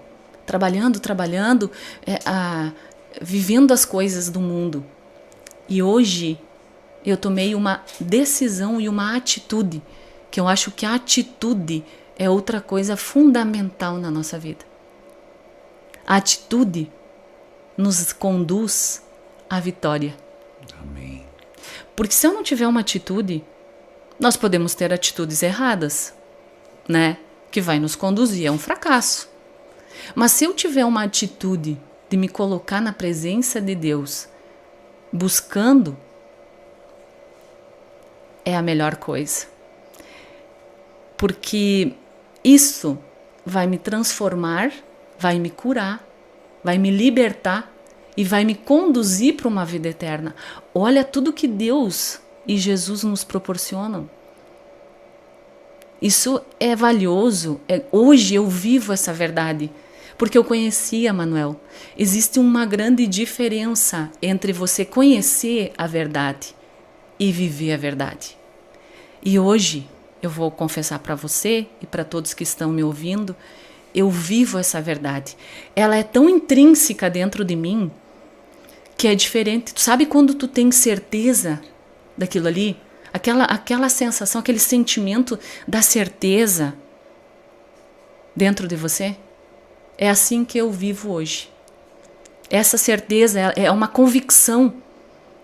vivendo as coisas do mundo. E hoje eu tomei uma decisão e uma atitude, que eu acho que a atitude é outra coisa fundamental na nossa vida. A atitude nos conduz à vitória. Amém. Porque se eu não tiver uma atitude, nós podemos ter atitudes erradas, né? Que vai nos conduzir a um fracasso. Mas se eu tiver uma atitude de me colocar na presença de Deus, buscando, é a melhor coisa. Porque isso vai me transformar, vai me curar, vai me libertar e vai me conduzir para uma vida eterna. Olha tudo que Deus e Jesus nos proporcionam. Isso é valioso. Hoje eu vivo essa verdade, porque eu conhecia, Manuel. Existe uma grande diferença entre você conhecer a verdade e viver a verdade. E hoje eu vou confessar para você e para todos que estão me ouvindo, eu vivo essa verdade. Ela é tão intrínseca dentro de mim que é diferente. Tu sabe quando tu tem certeza daquilo ali? Aquela sensação, aquele sentimento da certeza dentro de você? É assim que eu vivo hoje. Essa certeza é uma convicção.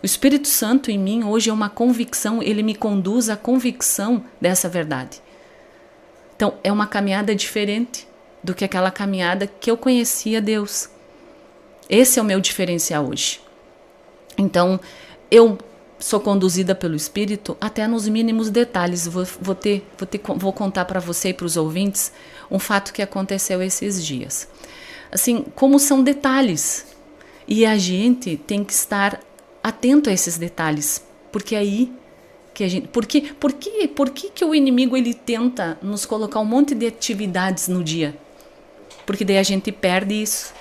O Espírito Santo em mim hoje é uma convicção, ele me conduz à convicção dessa verdade. Então, é uma caminhada diferente do que aquela caminhada que eu conhecia Deus. Esse é o meu diferencial hoje. Então, eu sou conduzida pelo Espírito até nos mínimos detalhes. Vou contar para você e para os ouvintes um fato que aconteceu esses dias. Assim, como são detalhes. E a gente tem que estar atento a esses detalhes, porque aí que a gente, por que o inimigo ele tenta nos colocar um monte de atividades no dia? Porque daí a gente perde isso.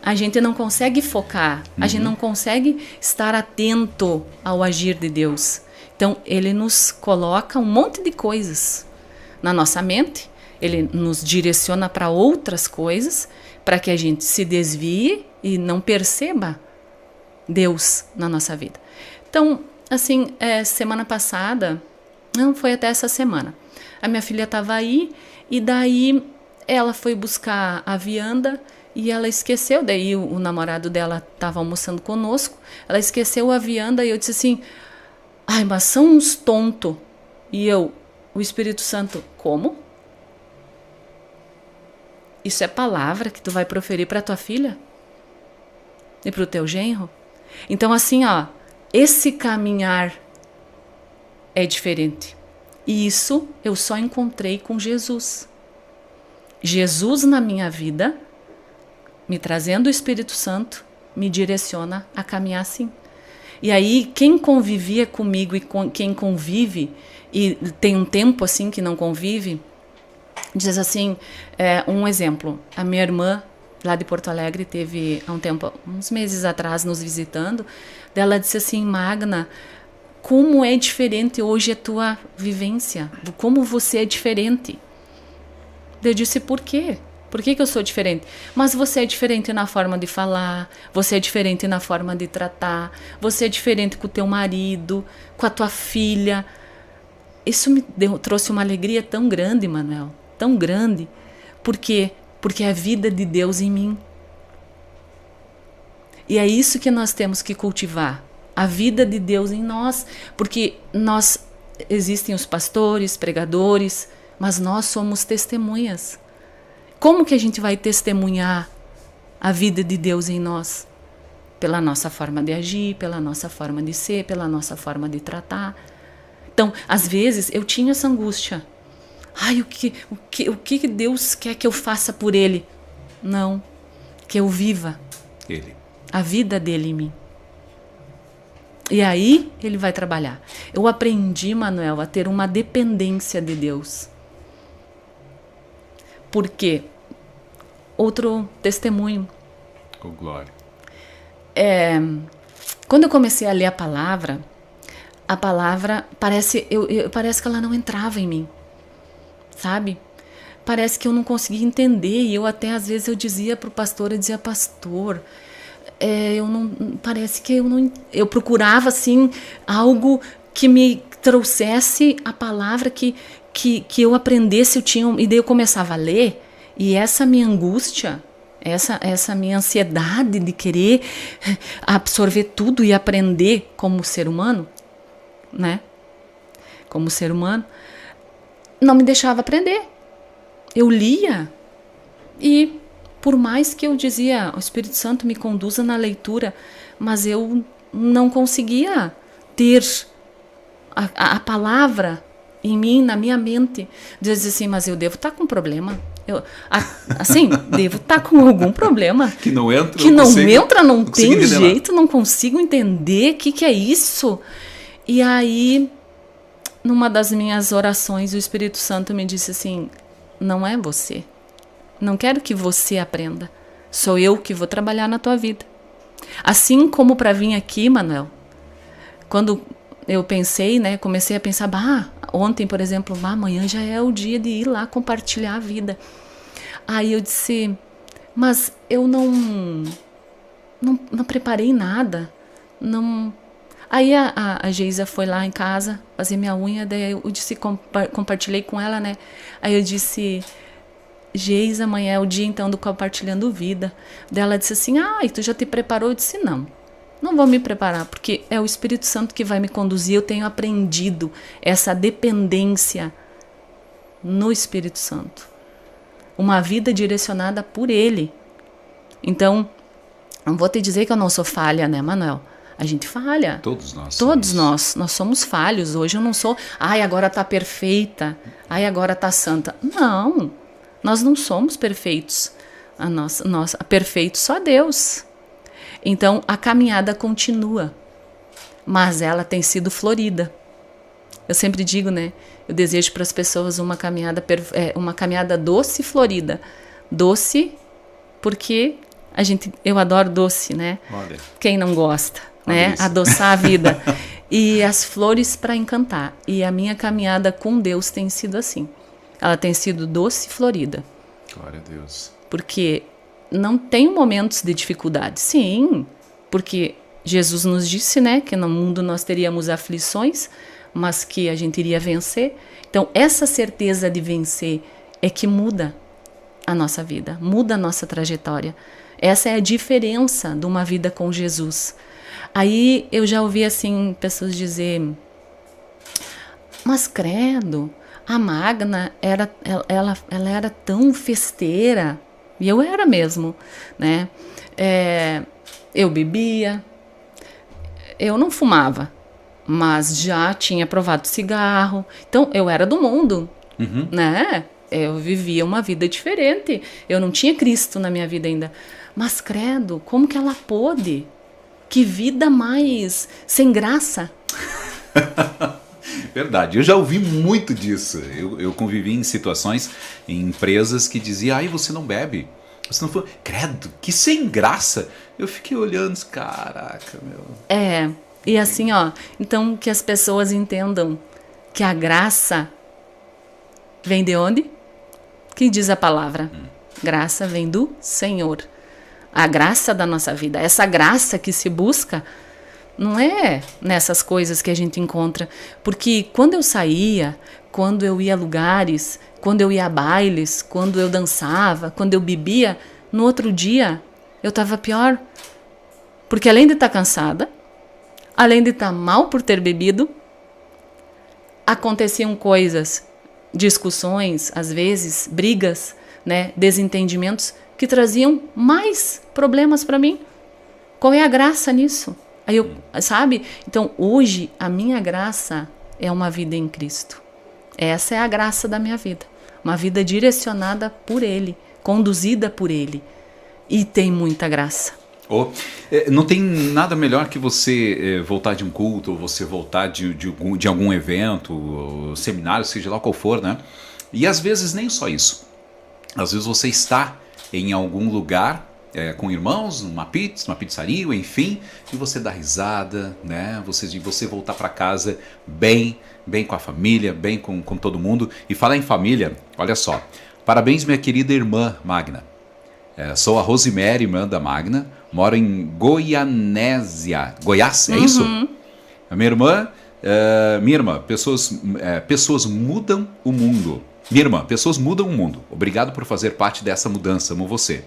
A gente não consegue focar, a gente não consegue estar atento ao agir de Deus. Então ele nos coloca um monte de coisas na nossa mente, ele nos direciona para outras coisas, para que a gente se desvie e não perceba Deus na nossa vida. Então, assim, semana passada, não foi até essa semana, a minha filha estava aí e daí ela foi buscar a vianda e ela esqueceu, daí o namorado dela estava almoçando conosco, ela esqueceu a vianda e eu disse assim, ai, mas são uns tontos. E o Espírito Santo, como? Isso é palavra que tu vai proferir para tua filha? E para o teu genro? Então assim, ó, esse caminhar é diferente. E isso eu só encontrei com Jesus. Jesus na minha vida, me trazendo o Espírito Santo, me direciona a caminhar assim. E aí, quem convivia comigo e quem convive, e tem um tempo assim que não convive, diz assim, um exemplo, a minha irmã lá de Porto Alegre teve há um tempo, uns meses atrás, nos visitando, ela disse assim, Magna, como é diferente hoje a tua vivência, como você é diferente. Eu disse, por quê? Por que eu sou diferente? Mas você é diferente na forma de falar, você é diferente na forma de tratar, você é diferente com o teu marido, com a tua filha. Isso me trouxe uma alegria tão grande, Manuel, tão grande. Por quê? Porque é a vida de Deus em mim. E é isso que nós temos que cultivar, a vida de Deus em nós, porque existem os pastores, pregadores, mas nós somos testemunhas. Como que a gente vai testemunhar a vida de Deus em nós? Pela nossa forma de agir, pela nossa forma de ser, pela nossa forma de tratar. Então, às vezes, eu tinha essa angústia. Ai, o que Deus quer que eu faça por Ele? Não, que eu viva Ele, a vida dele em mim. E aí Ele vai trabalhar. Eu aprendi, Manuel, a ter uma dependência de Deus. Por quê? Outro testemunho. com glória. Quando eu comecei a ler a palavra parece que ela não entrava em mim, sabe? Parece que eu não conseguia entender, e eu até às vezes eu dizia para o pastor, pastor, parece que eu procurava assim algo que me trouxesse a palavra, que eu aprendesse, e daí eu começava a ler, e essa minha angústia, essa minha ansiedade de querer absorver tudo e aprender como ser humano, né? Como ser humano, não me deixava aprender. Eu lia e por mais que eu dizia, o Espírito Santo me conduza na leitura, mas eu não conseguia ter a palavra em mim, na minha mente, dizer assim, mas eu devo estar com problema. Devo estar com algum problema. Que não entra, não tem jeito, não consigo entender o que é isso. E aí, numa das minhas orações, o Espírito Santo me disse assim, não é você. Não quero que você aprenda. Sou eu que vou trabalhar na tua vida. Assim como para vir aqui, Manuel, quando eu pensei, né, comecei a pensar, ontem, por exemplo, amanhã já é o dia de ir lá compartilhar a vida. Aí eu disse, mas eu não preparei nada. Não. Aí a Geisa foi lá em casa fazer minha unha, daí eu disse, compartilhei com ela, né? Aí eu disse, Geisa, amanhã é o dia então do Compartilhando Vida. Daí ela disse assim, e tu já te preparou? Eu disse, não vou me preparar, porque é o Espírito Santo que vai me conduzir. Eu tenho aprendido essa dependência no Espírito Santo. Uma vida direcionada por Ele. Então, não vou te dizer que eu não sou falha, né, Manuel? A gente falha. Todos nós. Todos nós somos falhos. Hoje eu não sou, agora tá perfeita, agora tá santa. Não, nós não somos perfeitos. Perfeito só Deus. Então, a caminhada continua, mas ela tem sido florida. Eu sempre digo, né? Eu desejo para as pessoas uma caminhada doce e florida. Doce, porque eu adoro doce, né? Olha. Quem não gosta, né? Adoçar a vida. E as flores para encantar. E a minha caminhada com Deus tem sido assim. Ela tem sido doce e florida. Glória a Deus. Porque não tem momentos de dificuldade. Sim, porque Jesus nos disse, né, que no mundo nós teríamos aflições, mas que a gente iria vencer. Então, essa certeza de vencer é que muda a nossa vida, muda a nossa trajetória. Essa é a diferença de uma vida com Jesus. Aí eu já ouvi assim pessoas dizer, mas credo, a Magna ela era tão festeira. E eu era mesmo, né? Eu bebia, eu não fumava, mas já tinha provado cigarro. Então, eu era do mundo, né? Eu vivia uma vida diferente. Eu não tinha Cristo na minha vida ainda. Mas, credo, como que ela pôde? Que vida mais sem graça. Verdade, eu já ouvi muito disso. Eu convivi em situações, em empresas que diziam, você não bebe, você não fuma. Credo, que sem graça. Eu fiquei olhando, caraca, meu. E assim, então que as pessoas entendam que a graça vem de onde? Que diz a palavra? Graça vem do Senhor. A graça da nossa vida, essa graça que se busca, não é nessas coisas que a gente encontra. Porque quando eu saía, quando eu ia a lugares, quando eu ia a bailes, quando eu dançava, quando eu bebia, no outro dia eu estava pior. Porque além de estar cansada, além de estar mal por ter bebido, aconteciam coisas, discussões, às vezes, brigas, né, desentendimentos que traziam mais problemas para mim. Qual é a graça nisso? Aí sabe? Então, hoje, a minha graça é uma vida em Cristo. Essa é a graça da minha vida. Uma vida direcionada por Ele, conduzida por Ele. E tem muita graça. Não tem nada melhor que você voltar de um culto, ou você voltar de algum evento, ou seminário, seja lá qual for, né? E às vezes nem só isso. Às vezes você está em algum lugar com irmãos, uma pizzaria, enfim, e você dá risada, né? Você voltar para casa bem com a família, bem com todo mundo. E falar em família, olha só, parabéns minha querida irmã Magna. Sou a Rosemary, irmã da Magna, moro em Goianésia, Goiás, é isso? A minha irmã, pessoas mudam o mundo. Minha irmã, pessoas mudam o mundo. Obrigado por fazer parte dessa mudança, amo você.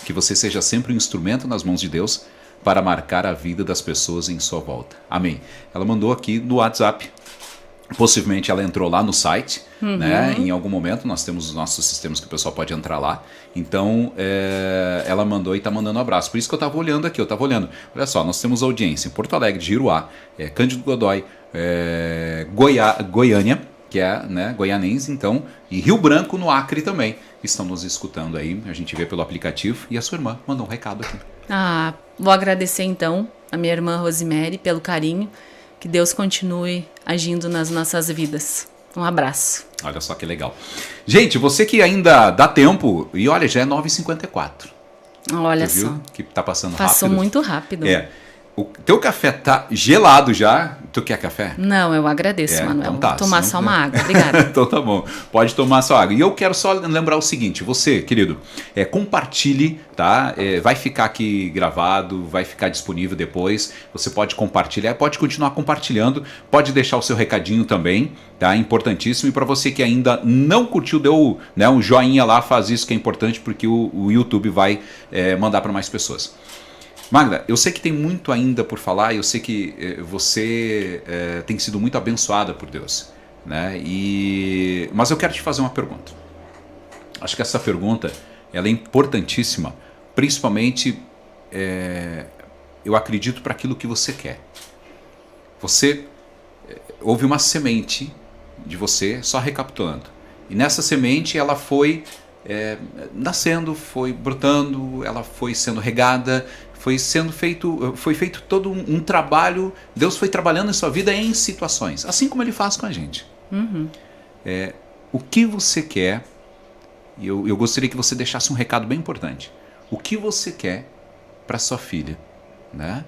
Que você seja sempre um instrumento nas mãos de Deus para marcar a vida das pessoas em sua volta. Amém. Ela mandou aqui no WhatsApp. Possivelmente ela entrou lá no site, né? Em algum momento nós temos os nossos sistemas que o pessoal pode entrar lá. Então ela mandou e está mandando um abraço. Por isso que eu estava olhando aqui, Olha só, nós temos audiência em Porto Alegre, Giruá, Cândido Godói, Goiânia, que é, né, goianense, então, e Rio Branco, no Acre também. Estão nos escutando aí, a gente vê pelo aplicativo. E a sua irmã mandou um recado aqui. Vou agradecer então a minha irmã Rosemary pelo carinho. Que Deus continue agindo nas nossas vidas. Um abraço. Olha só que legal. Gente, você que ainda dá tempo, e olha, já é 9h54. Olha Você viu só. que tá passando Passou rápido. muito rápido. O teu café tá gelado já. Tu quer café? Não, eu agradeço, Manuel. Então tá, Vou tomar senão- só uma água. Obrigada. Então tá bom, pode tomar sua água. E eu quero só lembrar o seguinte, você, querido, compartilhe, tá? Vai ficar aqui gravado, vai ficar disponível depois. Você pode compartilhar, pode continuar compartilhando, pode deixar o seu recadinho também, tá? Importantíssimo. E para você que ainda não curtiu, deu, né, um joinha lá, faz isso que é importante, porque o YouTube vai mandar para mais pessoas. Magda, eu sei que tem muito ainda por falar, eu sei que você tem sido muito abençoada por Deus, né? Mas eu quero te fazer uma pergunta. Acho que essa pergunta ela é importantíssima, principalmente, eu acredito, para aquilo que você quer. Você houve uma semente de você, só recapitulando, e nessa semente ela foi nascendo, foi brotando, ela foi sendo regada, foi feito todo um trabalho. Deus foi trabalhando em sua vida em situações, assim como Ele faz com a gente. Uhum. O que você quer, e eu gostaria que você deixasse um recado bem importante. O que você quer para sua filha, né?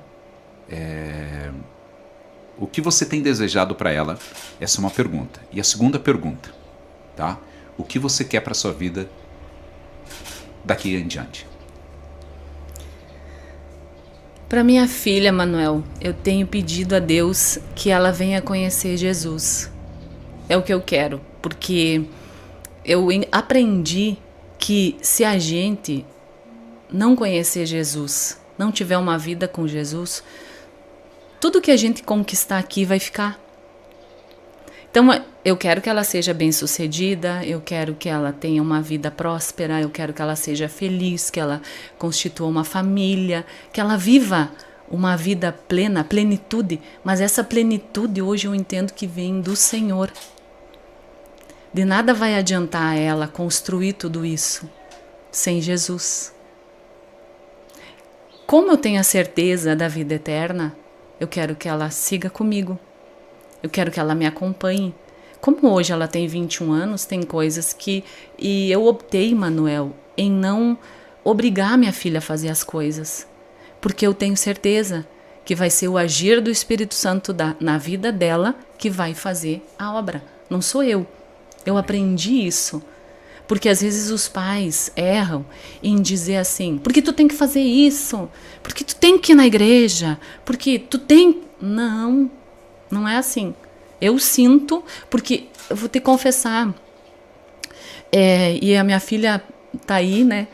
O que você tem desejado para ela? Essa é uma pergunta. E a segunda pergunta, tá? O que você quer para sua vida daqui em diante? Para minha filha, Manuel, eu tenho pedido a Deus que ela venha conhecer Jesus. É o que eu quero, porque eu aprendi que se a gente não conhecer Jesus, não tiver uma vida com Jesus, tudo que a gente conquistar aqui vai ficar. Então, eu quero que ela seja bem-sucedida, eu quero que ela tenha uma vida próspera, eu quero que ela seja feliz, que ela constitua uma família, que ela viva uma vida plena, plenitude. Mas essa plenitude hoje eu entendo que vem do Senhor. De nada vai adiantar ela construir tudo isso sem Jesus. Como eu tenho a certeza da vida eterna, eu quero que ela siga comigo. Eu quero que ela me acompanhe. Como hoje ela tem 21 anos, tem coisas que... E eu optei, Manuel, em não obrigar minha filha a fazer as coisas. Porque eu tenho certeza que vai ser o agir do Espírito Santo na vida dela que vai fazer a obra. Não sou eu. Eu aprendi isso. Porque às vezes os pais erram em dizer assim, porque tu tem que fazer isso, porque tu tem que ir na igreja, porque tu tem... Não. Não é assim. Eu sinto, porque eu vou te confessar, e a minha filha tá aí, né?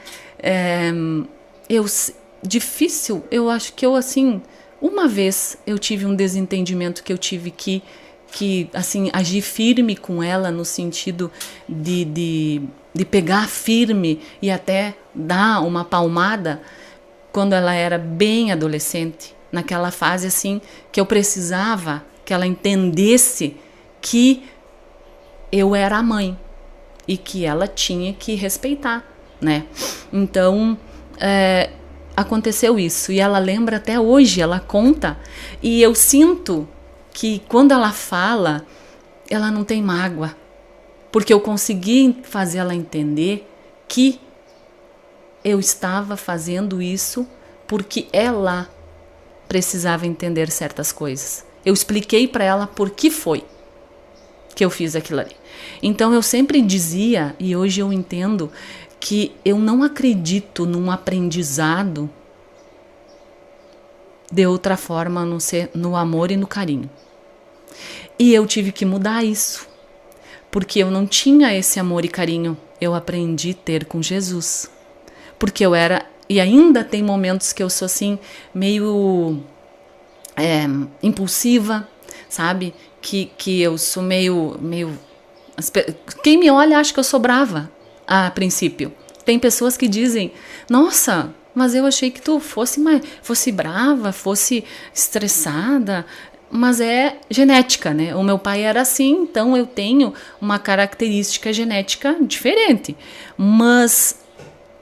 Difícil, eu acho que eu, assim, uma vez eu tive um desentendimento que eu tive que assim, agir firme com ela no sentido de pegar firme e até dar uma palmada quando ela era bem adolescente, naquela fase, assim, que eu precisava que ela entendesse que eu era a mãe e que ela tinha que respeitar, né? Então, aconteceu isso. E ela lembra até hoje, ela conta. E eu sinto que quando ela fala, ela não tem mágoa. Porque eu consegui fazer ela entender que eu estava fazendo isso porque ela precisava entender certas coisas. Eu expliquei para ela por que foi que eu fiz aquilo ali. Então eu sempre dizia, e hoje eu entendo, que eu não acredito num aprendizado de outra forma a não ser no amor e no carinho. E eu tive que mudar isso, porque eu não tinha esse amor e carinho. Eu aprendi a ter com Jesus. Porque eu era, e ainda tem momentos que eu sou assim, meio... impulsiva, sabe? Que eu sou meio... Quem me olha acha que eu sou brava, a princípio. Tem pessoas que dizem, nossa, mas eu achei que tu fosse brava, fosse estressada. Mas é genética, né? O meu pai era assim, então eu tenho uma característica genética diferente. Mas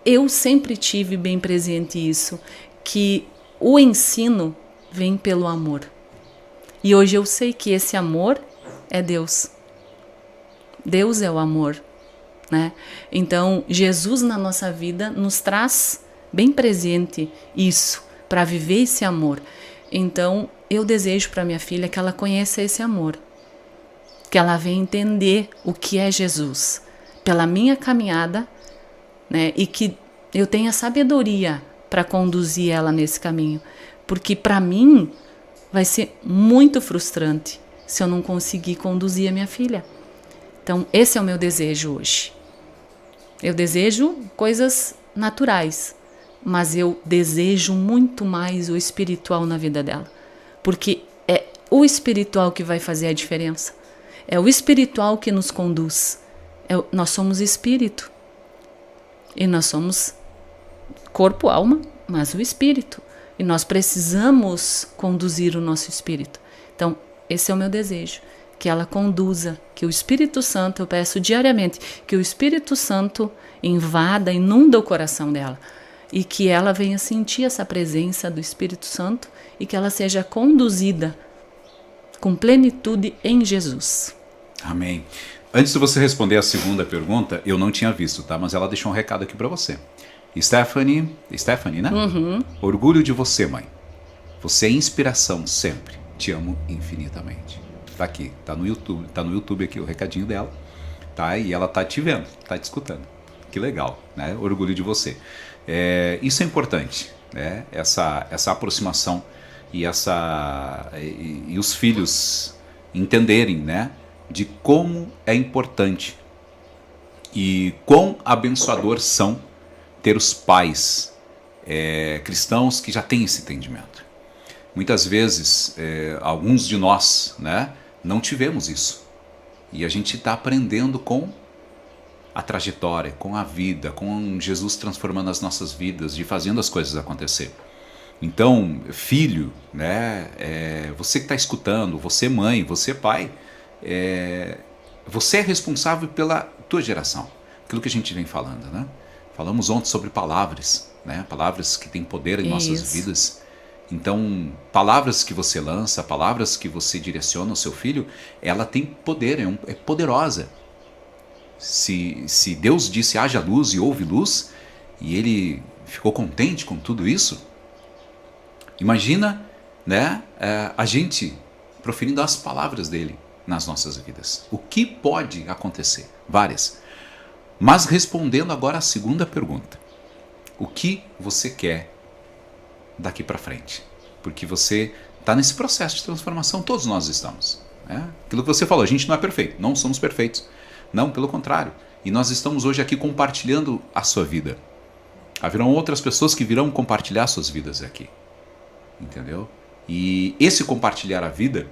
eu sempre tive bem presente isso, que o ensino vem pelo amor. E hoje eu sei que esse amor é Deus. Deus é o amor, né? Então, Jesus na nossa vida nos traz bem presente isso, para viver esse amor. Então, eu desejo para minha filha que ela conheça esse amor, que ela venha entender o que é Jesus pela minha caminhada, né? E que eu tenha sabedoria para conduzir ela nesse caminho, porque para mim vai ser muito frustrante se eu não conseguir conduzir a minha filha. Então, esse é o meu desejo hoje. Eu desejo coisas naturais, mas eu desejo muito mais o espiritual na vida dela, porque é o espiritual que vai fazer a diferença. É o espiritual que nos conduz. Nós somos espírito. E nós somos corpo, alma, mas o espírito. E nós precisamos conduzir o nosso espírito. Então, esse é o meu desejo. Que ela conduza, que o Espírito Santo, eu peço diariamente, que o Espírito Santo invada, inunda o coração dela. E que ela venha sentir essa presença do Espírito Santo e que ela seja conduzida com plenitude em Jesus. Amém. Antes de você responder a segunda pergunta, eu não tinha visto, tá? Mas ela deixou um recado aqui para você. Stephanie, né? Uhum. Orgulho de você, mãe. Você é inspiração sempre. Te amo infinitamente. Tá aqui, tá no YouTube aqui o recadinho dela, tá? E ela tá te vendo, tá te escutando. Que legal, né? Orgulho de você. Isso é importante, né? Essa aproximação e os filhos entenderem, né? De como é importante e quão abençoador são ter os pais cristãos que já têm esse entendimento. Muitas vezes, alguns de nós, né, não tivemos isso. E a gente está aprendendo com a trajetória, com a vida, com Jesus transformando as nossas vidas, de fazendo as coisas acontecer. Então, filho, né, você que está escutando, você mãe, você pai, você é responsável pela tua geração. Aquilo que a gente vem falando, né? Falamos ontem sobre palavras, né? Palavras que têm poder em nossas vidas. Então, palavras que você lança, palavras que você direciona ao seu filho, ela tem poder, é poderosa. Se Deus disse haja luz e houve luz, e ele ficou contente com tudo isso, imagina, né, a gente proferindo as palavras dele nas nossas vidas. O que pode acontecer? Várias. Mas respondendo agora a segunda pergunta. O que você quer daqui para frente? Porque você está nesse processo de transformação, todos nós estamos. Né? Aquilo que você falou, a gente não é perfeito, não somos perfeitos. Não, pelo contrário. E nós estamos hoje aqui compartilhando a sua vida. Haverão outras pessoas que virão compartilhar suas vidas aqui. Entendeu? E esse compartilhar a vida,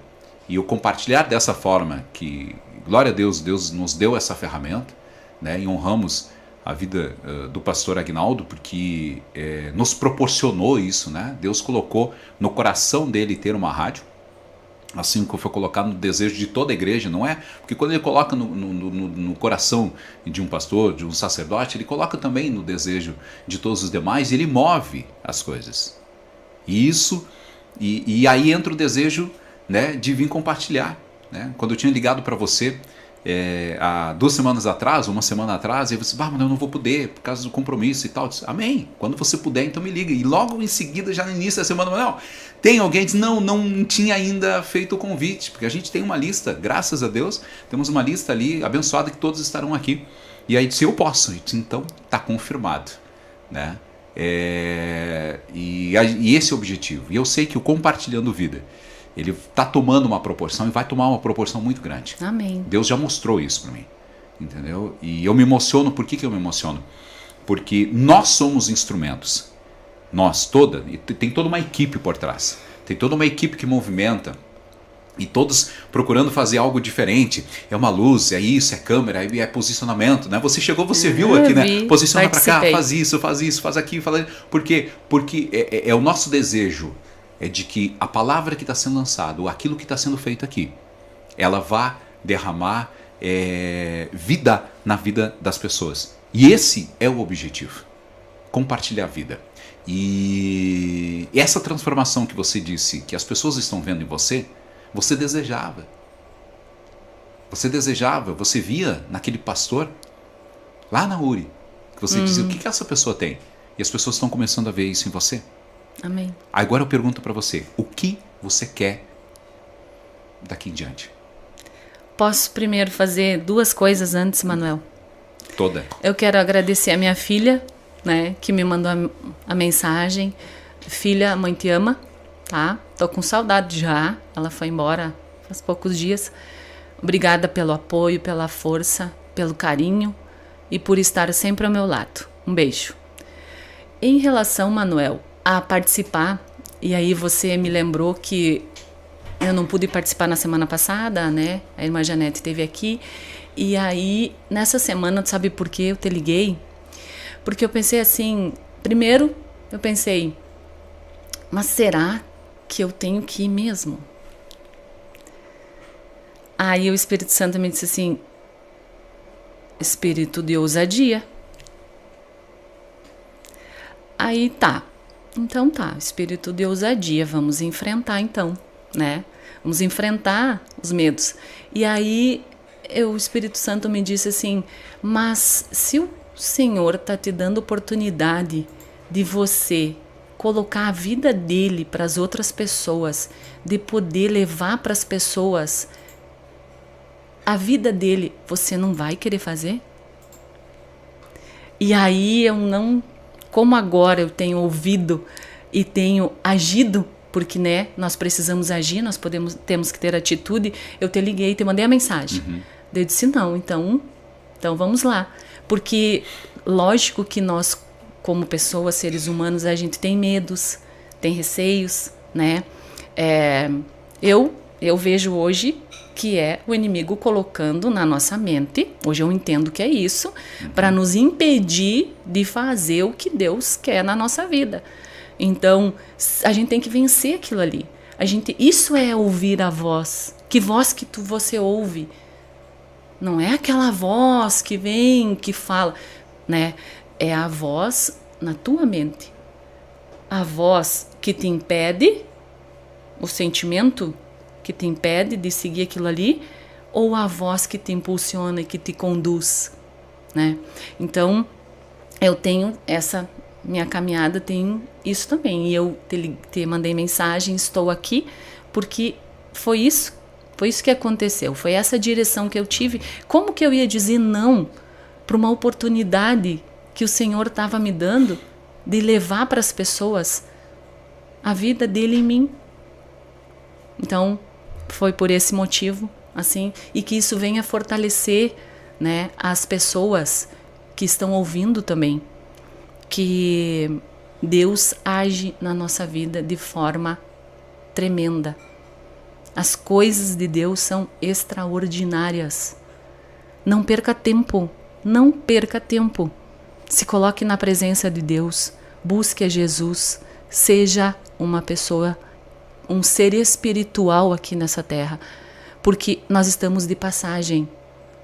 e o compartilhar dessa forma que, glória a Deus, Deus nos deu essa ferramenta, né? E honramos a vida do pastor Agnaldo, porque nos proporcionou isso, né? Deus colocou no coração dele ter uma rádio, assim como foi colocado no desejo de toda a igreja, não é? Porque quando ele coloca no coração de um pastor, de um sacerdote, ele coloca também no desejo de todos os demais, e ele move as coisas. E isso, e aí entra o desejo, né, de vir compartilhar. Né? Quando eu tinha ligado para você há 2 semanas atrás, 1 semana atrás, e você disse, mas eu não vou poder por causa do compromisso e tal. Eu disse, amém, quando você puder, então me liga. E logo em seguida, já no início da semana, não, tem alguém que diz, não tinha ainda feito o convite, porque a gente tem uma lista, graças a Deus, temos uma lista ali abençoada que todos estarão aqui. E aí disse, eu posso. Eu disse, então está confirmado. Né? E esse é o objetivo. E eu sei que o Compartilhando Vida, ele está tomando uma proporção e vai tomar uma proporção muito grande. Amém. Deus já mostrou isso para mim, entendeu? E eu me emociono. Por que eu me emociono? Porque nós somos instrumentos. Nós, e tem toda uma equipe por trás. Tem toda uma equipe que movimenta. E todos procurando fazer algo diferente. É uma luz, é isso, é câmera, é posicionamento, né? Você chegou, você viu aqui, né? Posiciona para cá, faz isso, faz aquilo, faz aquilo. Por quê? Porque é o nosso desejo. É de que a palavra que está sendo lançada, ou aquilo que está sendo feito aqui, ela vá derramar vida na vida das pessoas. E esse é o objetivo. Compartilhar a vida. E essa transformação que você disse, que as pessoas estão vendo em você, você desejava. Você via naquele pastor, lá na URI, que você dizia, o que essa pessoa tem? E as pessoas estão começando a ver isso em você. Amém. Agora eu pergunto para você, o que você quer daqui em diante? Posso primeiro fazer 2 coisas antes, Manuel? Toda. Eu quero agradecer a minha filha, né, que me mandou a mensagem. Filha, a mãe te ama, tá? Tô com saudade já. Ela foi embora faz poucos dias. Obrigada pelo apoio, pela força, pelo carinho e por estar sempre ao meu lado. Um beijo. Em relação, Manuel, a participar, e aí você me lembrou que eu não pude participar na semana passada, né? A irmã Janete esteve aqui. E aí, nessa semana, tu sabe por que eu te liguei? Porque eu pensei assim, primeiro eu pensei, mas será que eu tenho que ir mesmo? Aí o Espírito Santo me disse assim, espírito de ousadia. Aí tá, então tá, espírito de ousadia, vamos enfrentar então, né? Vamos enfrentar os medos. E aí o Espírito Santo me disse assim, mas se o Senhor tá te dando oportunidade de você colocar a vida dele para as outras pessoas, de poder levar para as pessoas a vida dele, você não vai querer fazer? E aí eu não, como agora eu tenho ouvido e tenho agido, porque né, nós precisamos agir, nós temos que ter atitude, eu te liguei, te mandei a mensagem. Eu disse não, então vamos lá. Porque lógico que nós, como pessoas, seres humanos, a gente tem medos, tem receios, né? Eu vejo hoje que é o inimigo colocando na nossa mente, hoje eu entendo que é isso, para nos impedir de fazer o que Deus quer na nossa vida. Então, a gente tem que vencer aquilo ali. Isso é ouvir a voz. Que voz que você ouve? Não é aquela voz que vem, que fala, né? É a voz na tua mente. A voz que te impede, o sentimento que te impede de seguir aquilo ali, ou a voz que te impulsiona e que te conduz, né? Então, eu tenho essa minha caminhada, tem isso também. E eu te mandei mensagem, estou aqui, porque foi isso que aconteceu. Foi essa direção que eu tive. Como que eu ia dizer não para uma oportunidade que o Senhor estava me dando de levar para as pessoas a vida dele em mim? Então, foi por esse motivo, assim, e que isso venha fortalecer, né, as pessoas que estão ouvindo também, que Deus age na nossa vida de forma tremenda. As coisas de Deus são extraordinárias. Não perca tempo, não perca tempo. Se coloque na presença de Deus, busque a Jesus, seja uma pessoa, um ser espiritual aqui nessa terra, porque nós estamos de passagem.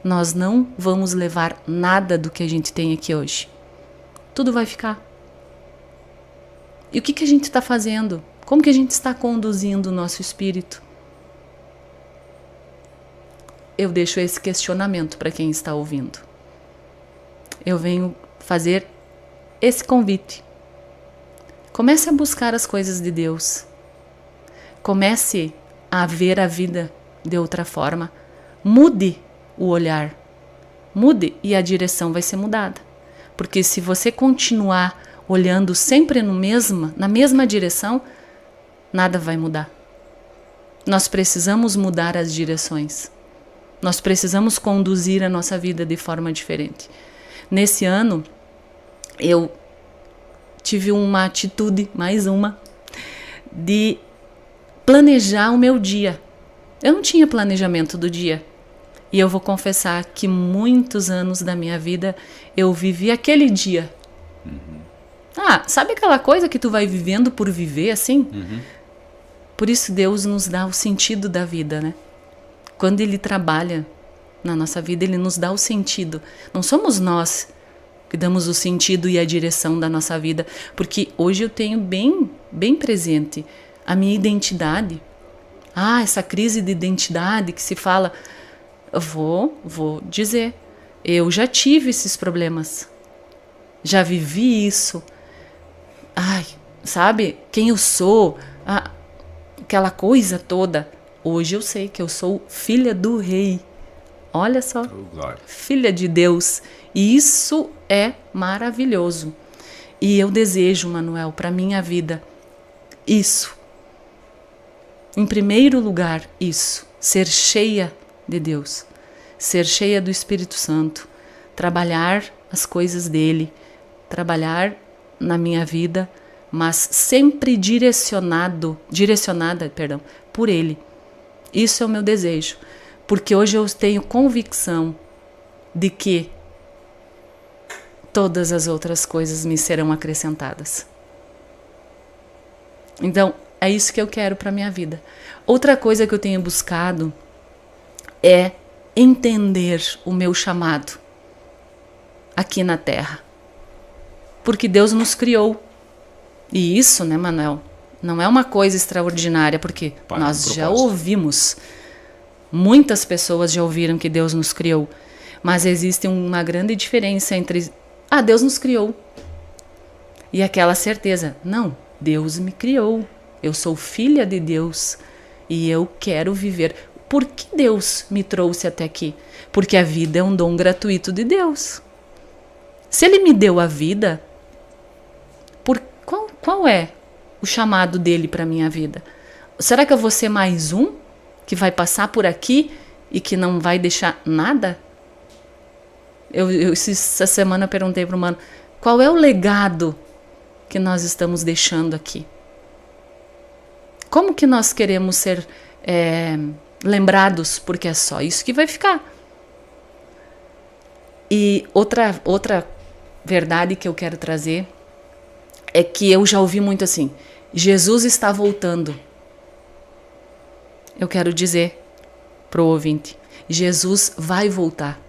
Nós não vamos levar nada do que a gente tem aqui hoje. Tudo vai ficar. E o que a gente está fazendo? Como que a gente está conduzindo o nosso espírito? Eu deixo esse questionamento para quem está ouvindo. Eu venho fazer esse convite. Comece a buscar as coisas de Deus. Comece a ver a vida de outra forma. Mude o olhar. Mude e a direção vai ser mudada. Porque se você continuar olhando sempre na mesma direção, nada vai mudar. Nós precisamos mudar as direções. Nós precisamos conduzir a nossa vida de forma diferente. Nesse ano, eu tive uma atitude, mais uma, de planejar o meu dia. Eu não tinha planejamento do dia. E eu vou confessar que muitos anos da minha vida eu vivi aquele dia. Sabe aquela coisa que tu vai vivendo por viver assim? Por isso Deus nos dá o sentido da vida, né? Quando Ele trabalha na nossa vida, Ele nos dá o sentido. Não somos nós que damos o sentido e a direção da nossa vida. Porque hoje eu tenho bem presente a minha identidade. Essa crise de identidade que se fala. Eu vou dizer. Eu já tive esses problemas. Já vivi isso. sabe, quem eu sou, aquela coisa toda. Hoje eu sei que eu sou filha do rei. Olha só, filha de Deus. E isso é maravilhoso. E eu desejo, Manuel, para minha vida, isso. Em primeiro lugar, isso. Ser cheia de Deus. Ser cheia do Espírito Santo. Trabalhar as coisas dele. Trabalhar na minha vida, mas sempre direcionada, por ele. Isso é o meu desejo. Porque hoje eu tenho convicção de que todas as outras coisas me serão acrescentadas. Então, é isso que eu quero para minha vida. Outra coisa que eu tenho buscado é entender o meu chamado aqui na Terra. Porque Deus nos criou. E isso, né, Manuel, não é uma coisa extraordinária, porque nós já ouvimos, muitas pessoas já ouviram que Deus nos criou, mas existe uma grande diferença entre, Deus nos criou, e aquela certeza, não, Deus me criou, eu sou filha de Deus, e eu quero viver. Por que Deus me trouxe até aqui? Porque a vida é um dom gratuito de Deus. Se Ele me deu a vida, qual é o chamado dele para a minha vida? Será que eu vou ser mais um que vai passar por aqui e que não vai deixar nada? Essa semana eu perguntei para o mano, qual é o legado que nós estamos deixando aqui? Como que nós queremos ser lembrados? Porque é só isso que vai ficar. E outra verdade que eu quero trazer é que eu já ouvi muito assim, Jesus está voltando. Eu quero dizer para o ouvinte, Jesus vai voltar.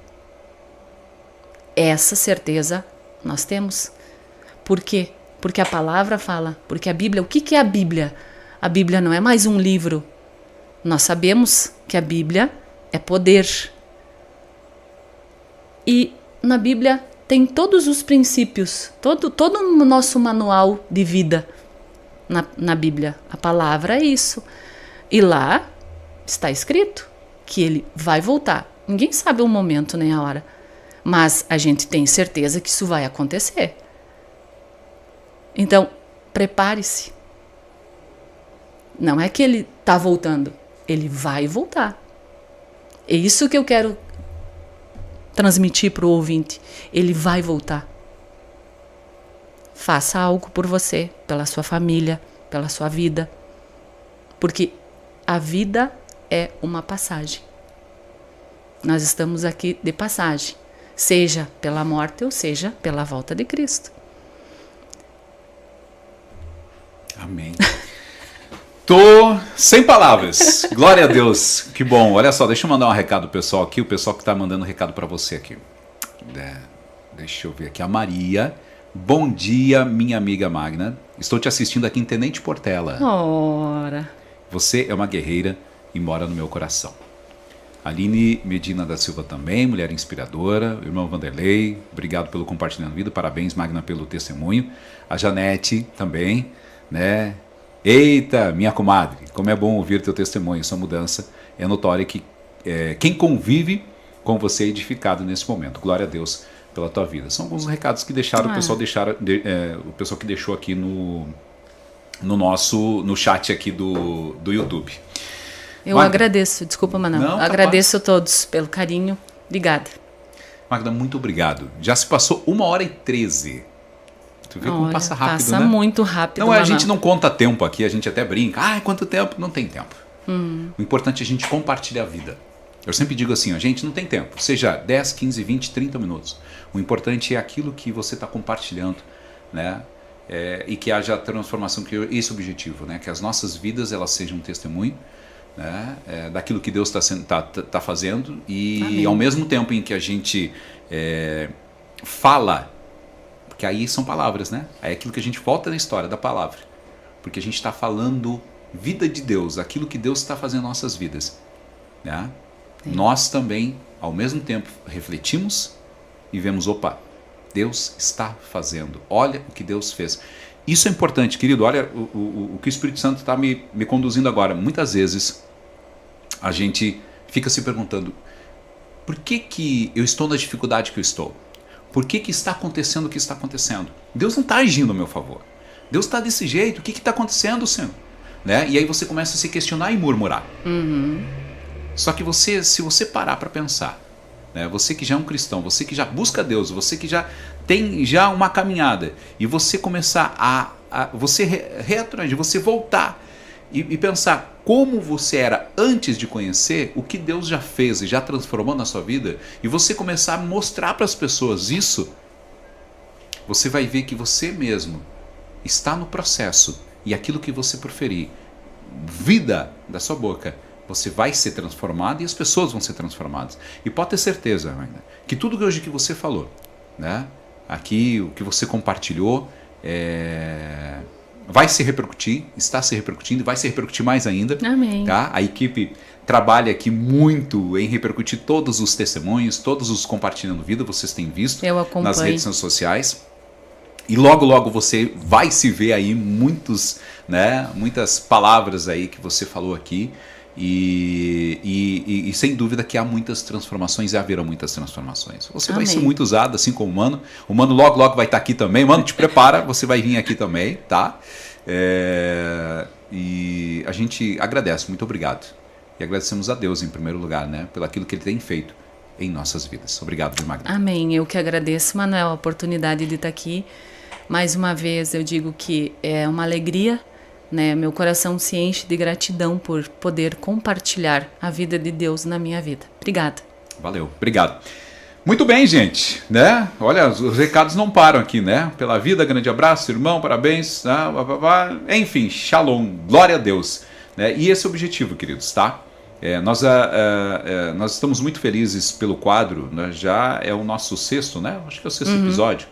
Essa certeza nós temos. Por quê? Porque a palavra fala, porque a Bíblia, o que é a Bíblia? A Bíblia não é mais um livro. Nós sabemos que a Bíblia é poder. E na Bíblia tem todos os princípios, todo o nosso manual de vida na Bíblia. A palavra é isso. E lá está escrito que ele vai voltar. Ninguém sabe o momento nem a hora. Mas a gente tem certeza que isso vai acontecer. Então, prepare-se. Não é que ele está voltando. Ele vai voltar. É isso que eu quero transmitir para o ouvinte. Ele vai voltar. Faça algo por você, pela sua família, pela sua vida. Porque a vida é uma passagem. Nós estamos aqui de passagem. Seja pela morte ou seja pela volta de Cristo. Amém. Tô sem palavras. Glória a Deus. Que bom. Olha só, deixa eu mandar um recado pro pessoal aqui. O pessoal que tá mandando um recado para você aqui. Deixa eu ver aqui. A Maria. Bom dia, minha amiga Magna. Estou te assistindo aqui em Tenente Portela. Ora. Você é uma guerreira e mora no meu coração. Aline Medina da Silva também, mulher inspiradora. O irmão Vanderlei, obrigado pelo compartilhando vida. Parabéns, Magna, pelo testemunho. A Janete também, né? Eita, minha comadre, como é bom ouvir teu testemunho. Sua mudança é notória que quem convive com você é edificado nesse momento. Glória a Deus pela tua vida. São alguns recados que deixaram, o pessoal que deixou aqui no chat aqui do YouTube. Eu agradeço, desculpa, Manuel. Não, agradeço a todos pelo carinho. Obrigada. Magda, muito obrigado. Já se passou 1h13. Tu viu como passa rápido, passa né? muito rápido. Não, a gente não conta tempo aqui, a gente até brinca. Quanto tempo? Não tem tempo. O importante é a gente compartilhar a vida. Eu sempre digo assim, a gente não tem tempo. Seja 10, 15, 20, 30 minutos. O importante é aquilo que você está compartilhando, né? E que haja transformação, que esse é o objetivo, né? Que as nossas vidas elas sejam um testemunho, né? Daquilo que Deus está fazendo. E Amém. Ao mesmo tempo em que a gente fala, porque aí são palavras, né? Aí é aquilo que a gente volta na história da palavra. Porque a gente está falando vida de Deus, aquilo que Deus está fazendo em nossas vidas, né? Nós também, ao mesmo tempo, refletimos e vemos, opa, Deus está fazendo, olha o que Deus fez. Isso é importante, querido. Olha o que o Espírito Santo está me conduzindo agora. Muitas vezes a gente fica se perguntando: por que eu estou na dificuldade que eu estou? Por que está acontecendo o que está acontecendo? Deus não está agindo a meu favor. Deus está desse jeito. O que está acontecendo, Senhor? Né? E aí você começa a se questionar e murmurar. Só que se você parar para pensar, né? Você que já é um cristão, você que já busca Deus, você que já tem uma caminhada, e você começar você retroagir, você voltar e pensar como você era antes de conhecer o que Deus já fez e já transformou na sua vida, e você começar a mostrar para as pessoas isso, você vai ver que você mesmo está no processo, e aquilo que você proferir, vida da sua boca, você vai ser transformado e as pessoas vão ser transformadas. E pode ter certeza, Magda, que tudo que hoje que você falou, né, aqui o que você compartilhou, vai se repercutir, está se repercutindo e vai se repercutir mais ainda. Amém. Tá? A equipe trabalha aqui muito em repercutir todos os testemunhos, todos os compartilhando vida, vocês têm visto nas redes sociais. E logo, logo você vai se ver aí muitas palavras aí que você falou aqui. E sem dúvida que há muitas transformações e haverão muitas transformações. Você vai ser muito usado, assim como o Mano. O Mano logo, logo vai estar aqui também. Mano, te prepara, você vai vir aqui também, tá? E a gente agradece, muito obrigado. E agradecemos a Deus em primeiro lugar, né? Pelo aquilo que Ele tem feito em nossas vidas. Obrigado, Magda. Amém. Eu que agradeço, Manuel, a oportunidade de estar aqui. Mais uma vez eu digo que é uma alegria, né? Meu coração se enche de gratidão por poder compartilhar a vida de Deus na minha vida. Obrigada. Valeu, obrigado. Muito bem, gente, né? Olha, os recados não param aqui, né? Pela vida, grande abraço, irmão, parabéns, né? Enfim, shalom, glória a Deus, né? E esse é o objetivo, queridos, tá? Nós estamos muito felizes pelo quadro, né? Já é o nosso sexto, né? Acho que é o sexto episódio.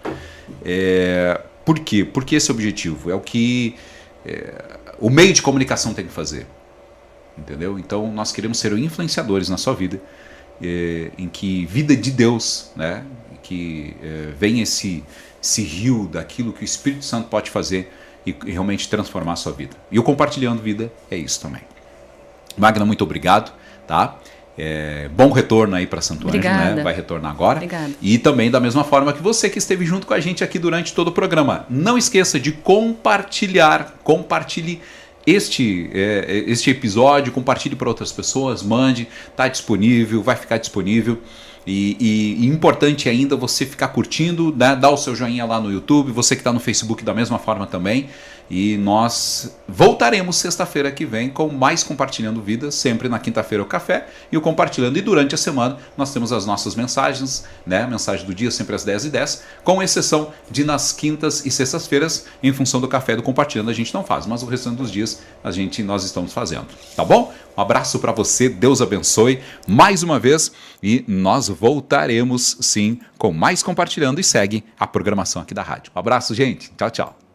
Por quê? Porque esse é o objetivo, é o que o meio de comunicação tem que fazer, entendeu? Então nós queremos ser influenciadores na sua vida, em que vida de Deus, né? Que vem esse rio daquilo que o Espírito Santo pode fazer e realmente transformar a sua vida. E o Compartilhando Vida é isso também. Magna, muito obrigado, tá? Bom retorno aí para Santo Ângelo, né? Vai retornar agora. Obrigada. E também da mesma forma que você que esteve junto com a gente aqui durante todo o programa. Não esqueça de compartilhe este episódio, compartilhe para outras pessoas, mande, está disponível, vai ficar disponível. E importante ainda você ficar curtindo, né? Dá o seu joinha lá no YouTube, você que está no Facebook da mesma forma também. E nós voltaremos sexta-feira que vem com mais Compartilhando Vida, sempre na quinta-feira o café e o Compartilhando. E durante a semana nós temos as nossas mensagens, né? Mensagem do dia sempre às 10h10, com exceção de nas quintas e sextas-feiras, em função do café e do Compartilhando a gente não faz, mas o restante dos dias nós estamos fazendo, tá bom? Um abraço para você, Deus abençoe mais uma vez e nós voltaremos sim com mais Compartilhando e segue a programação aqui da rádio. Um abraço, gente. Tchau, tchau.